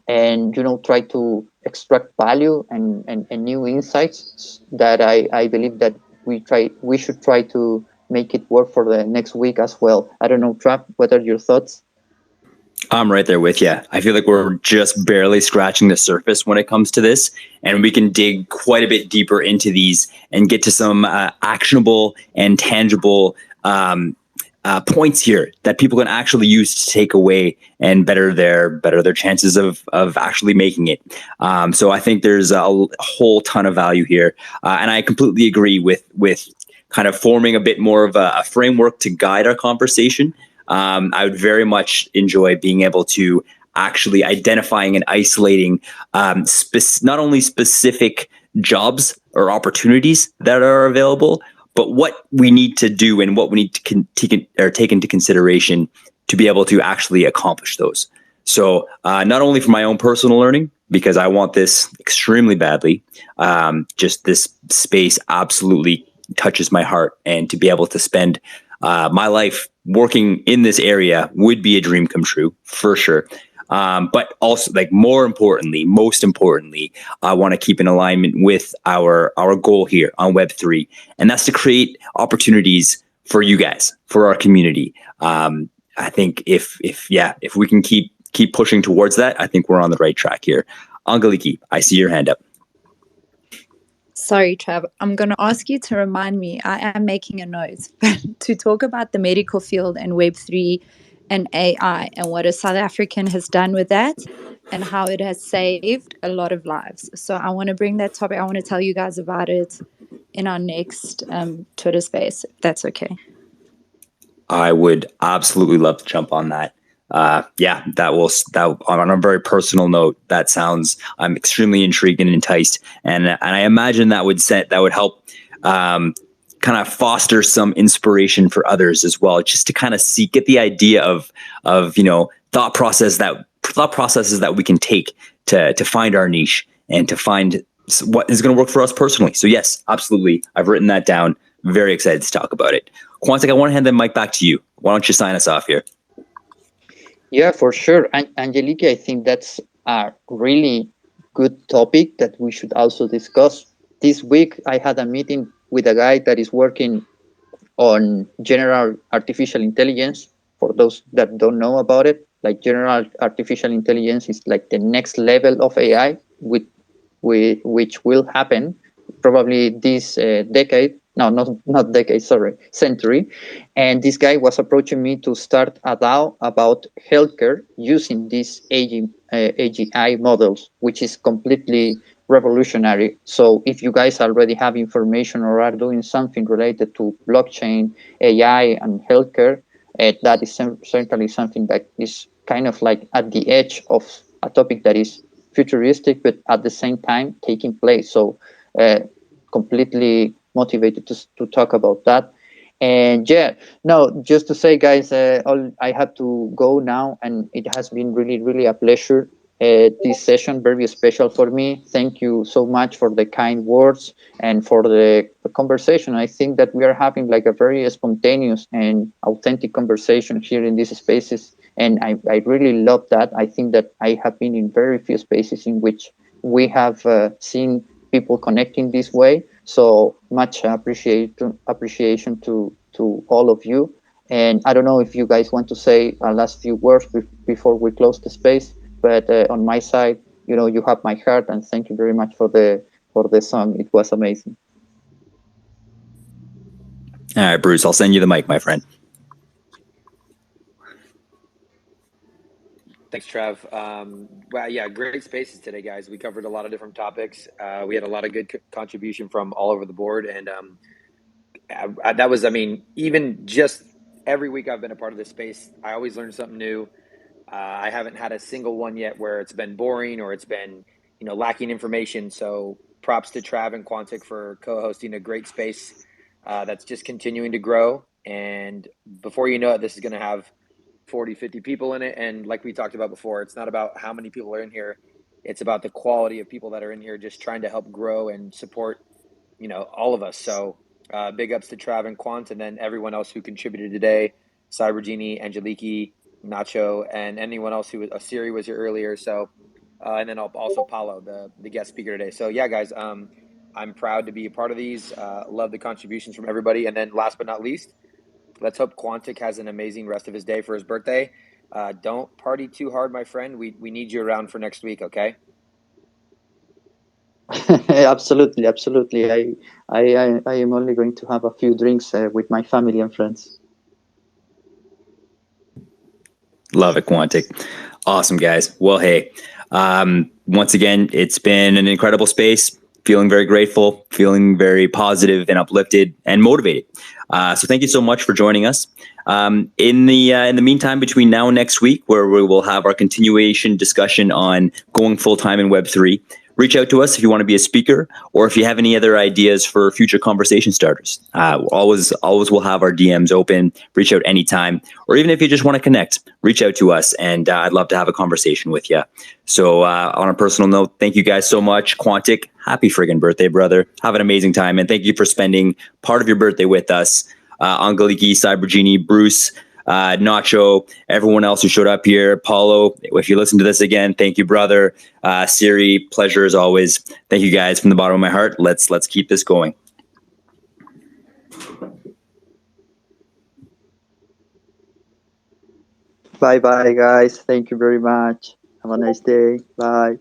and try to extract value and new insights that I believe that we should try to make it work for the next week as well. I don't know, Trap, what are your thoughts? I'm right there with you. I feel like we're just barely scratching the surface when it comes to this, and we can dig quite a bit deeper into these and get to some actionable and tangible points here that people can actually use to take away and better their chances of actually making it. So I think there's a whole ton of value here, and I completely agree with kind of forming a bit more of a framework to guide our conversation. I would very much enjoy being able to actually identifying and isolating not only specific jobs or opportunities that are available, but what we need to do and what we need to take into consideration to be able to actually accomplish those. So not only for my own personal learning, because I want this extremely badly, just this space absolutely touches my heart, and to be able to spend my life working in this area would be a dream come true for sure. But also, like, most importantly, I want to keep in alignment with our goal here on Web3, and that's to create opportunities for you guys, for our community. I think if we can keep pushing towards that, I think we're on the right track here. Angeliki, I see your hand up. Sorry, Trav. I'm going to ask you to remind me. I am making a note to talk about the medical field and Web3 and AI and what a South African has done with that and how it has saved a lot of lives. So I want to bring that topic. I want to tell you guys about it in our next Twitter space, if that's okay. I would absolutely love to jump on that. That on a very personal note, I'm extremely intrigued and enticed, and I imagine that would help kind of foster some inspiration for others as well, just to kind of get the idea of thought processes that we can take to find our niche and to find what is going to work for us personally. So yes, absolutely, I've written that down. Very excited to talk about it. Quantic, I want to hand the mic back to you. Why don't you sign us off here? Yeah, for sure. Angeliki, I think that's a really good topic that we should also discuss. This week, I had a meeting with a guy that is working on general artificial intelligence. For those that don't know about it, like, general artificial intelligence is like the next level of AI, which will happen probably this decade. No, not decade, sorry, century. And this guy was approaching me to start a DAO about healthcare using these AGI models, which is completely revolutionary. So if you guys already have information or are doing something related to blockchain, AI, and healthcare, that is certainly something that is kind of like at the edge of a topic that is futuristic, but at the same time taking place. So completely motivated to talk about that. And yeah, no, just to say, guys, I have to go now, and it has been really, really a pleasure. This session very special for me. Thank you so much for the kind words and for the conversation. I think that we are having like a very spontaneous and authentic conversation here in these spaces, and I really love that. I think that I have been in very few spaces in which we have seen people connecting this way. So much appreciation to all of you. And I don't know if you guys want to say a last few words before we close the space, but on my side, you have my heart, and thank you very much for the song. It was amazing. All right, Bruce, I'll send you the mic, my friend. Thanks, Trev. Well, yeah, great spaces today, guys. We covered a lot of different topics. We had a lot of good contribution from all over the board, and that was, I mean, even just every week I've been a part of this space, I always learn something new. I haven't had a single one yet where it's been boring or it's been, lacking information. So props to Trav and Quantic for co-hosting a great space that's just continuing to grow. And before you know it, this is going to have 40, 50 people in it. And like we talked about before, it's not about how many people are in here. It's about the quality of people that are in here, just trying to help grow and support, all of us. So big ups to Trav and Quant, and then everyone else who contributed today, Cyber Genie, Angeliki, Nacho, and anyone else who Siri was here earlier. So, and then also Paulo, the guest speaker today. So yeah, guys, I'm proud to be a part of these. Love the contributions from everybody. And then last but not least, let's hope Quantic has an amazing rest of his day for his birthday. Don't party too hard, my friend. We need you around for next week, okay? Absolutely. I am only going to have a few drinks with my family and friends. Love it, Quantic. Awesome, guys. Well, hey, once again, it's been an incredible space. Feeling very grateful, feeling very positive and uplifted and motivated. So thank you so much for joining us. In the meantime, between now and next week, where we will have our continuation discussion on going full-time in Web3, reach out to us if you want to be a speaker or if you have any other ideas for future conversation starters. Always we'll have our DMs open. Reach out anytime. Or even if you just want to connect, reach out to us, and I'd love to have a conversation with you. So on a personal note, thank you guys so much. Quantic, happy friggin' birthday, brother. Have an amazing time, and thank you for spending part of your birthday with us. Angeliki, Cyber Genie, Bruce, Nacho, everyone else who showed up here, Paulo, if you listen to this again, thank you, brother. Siri, pleasure as always. Thank you guys from the bottom of my heart. Let's keep this going. Bye, guys. Thank you very much. Have a nice day. Bye.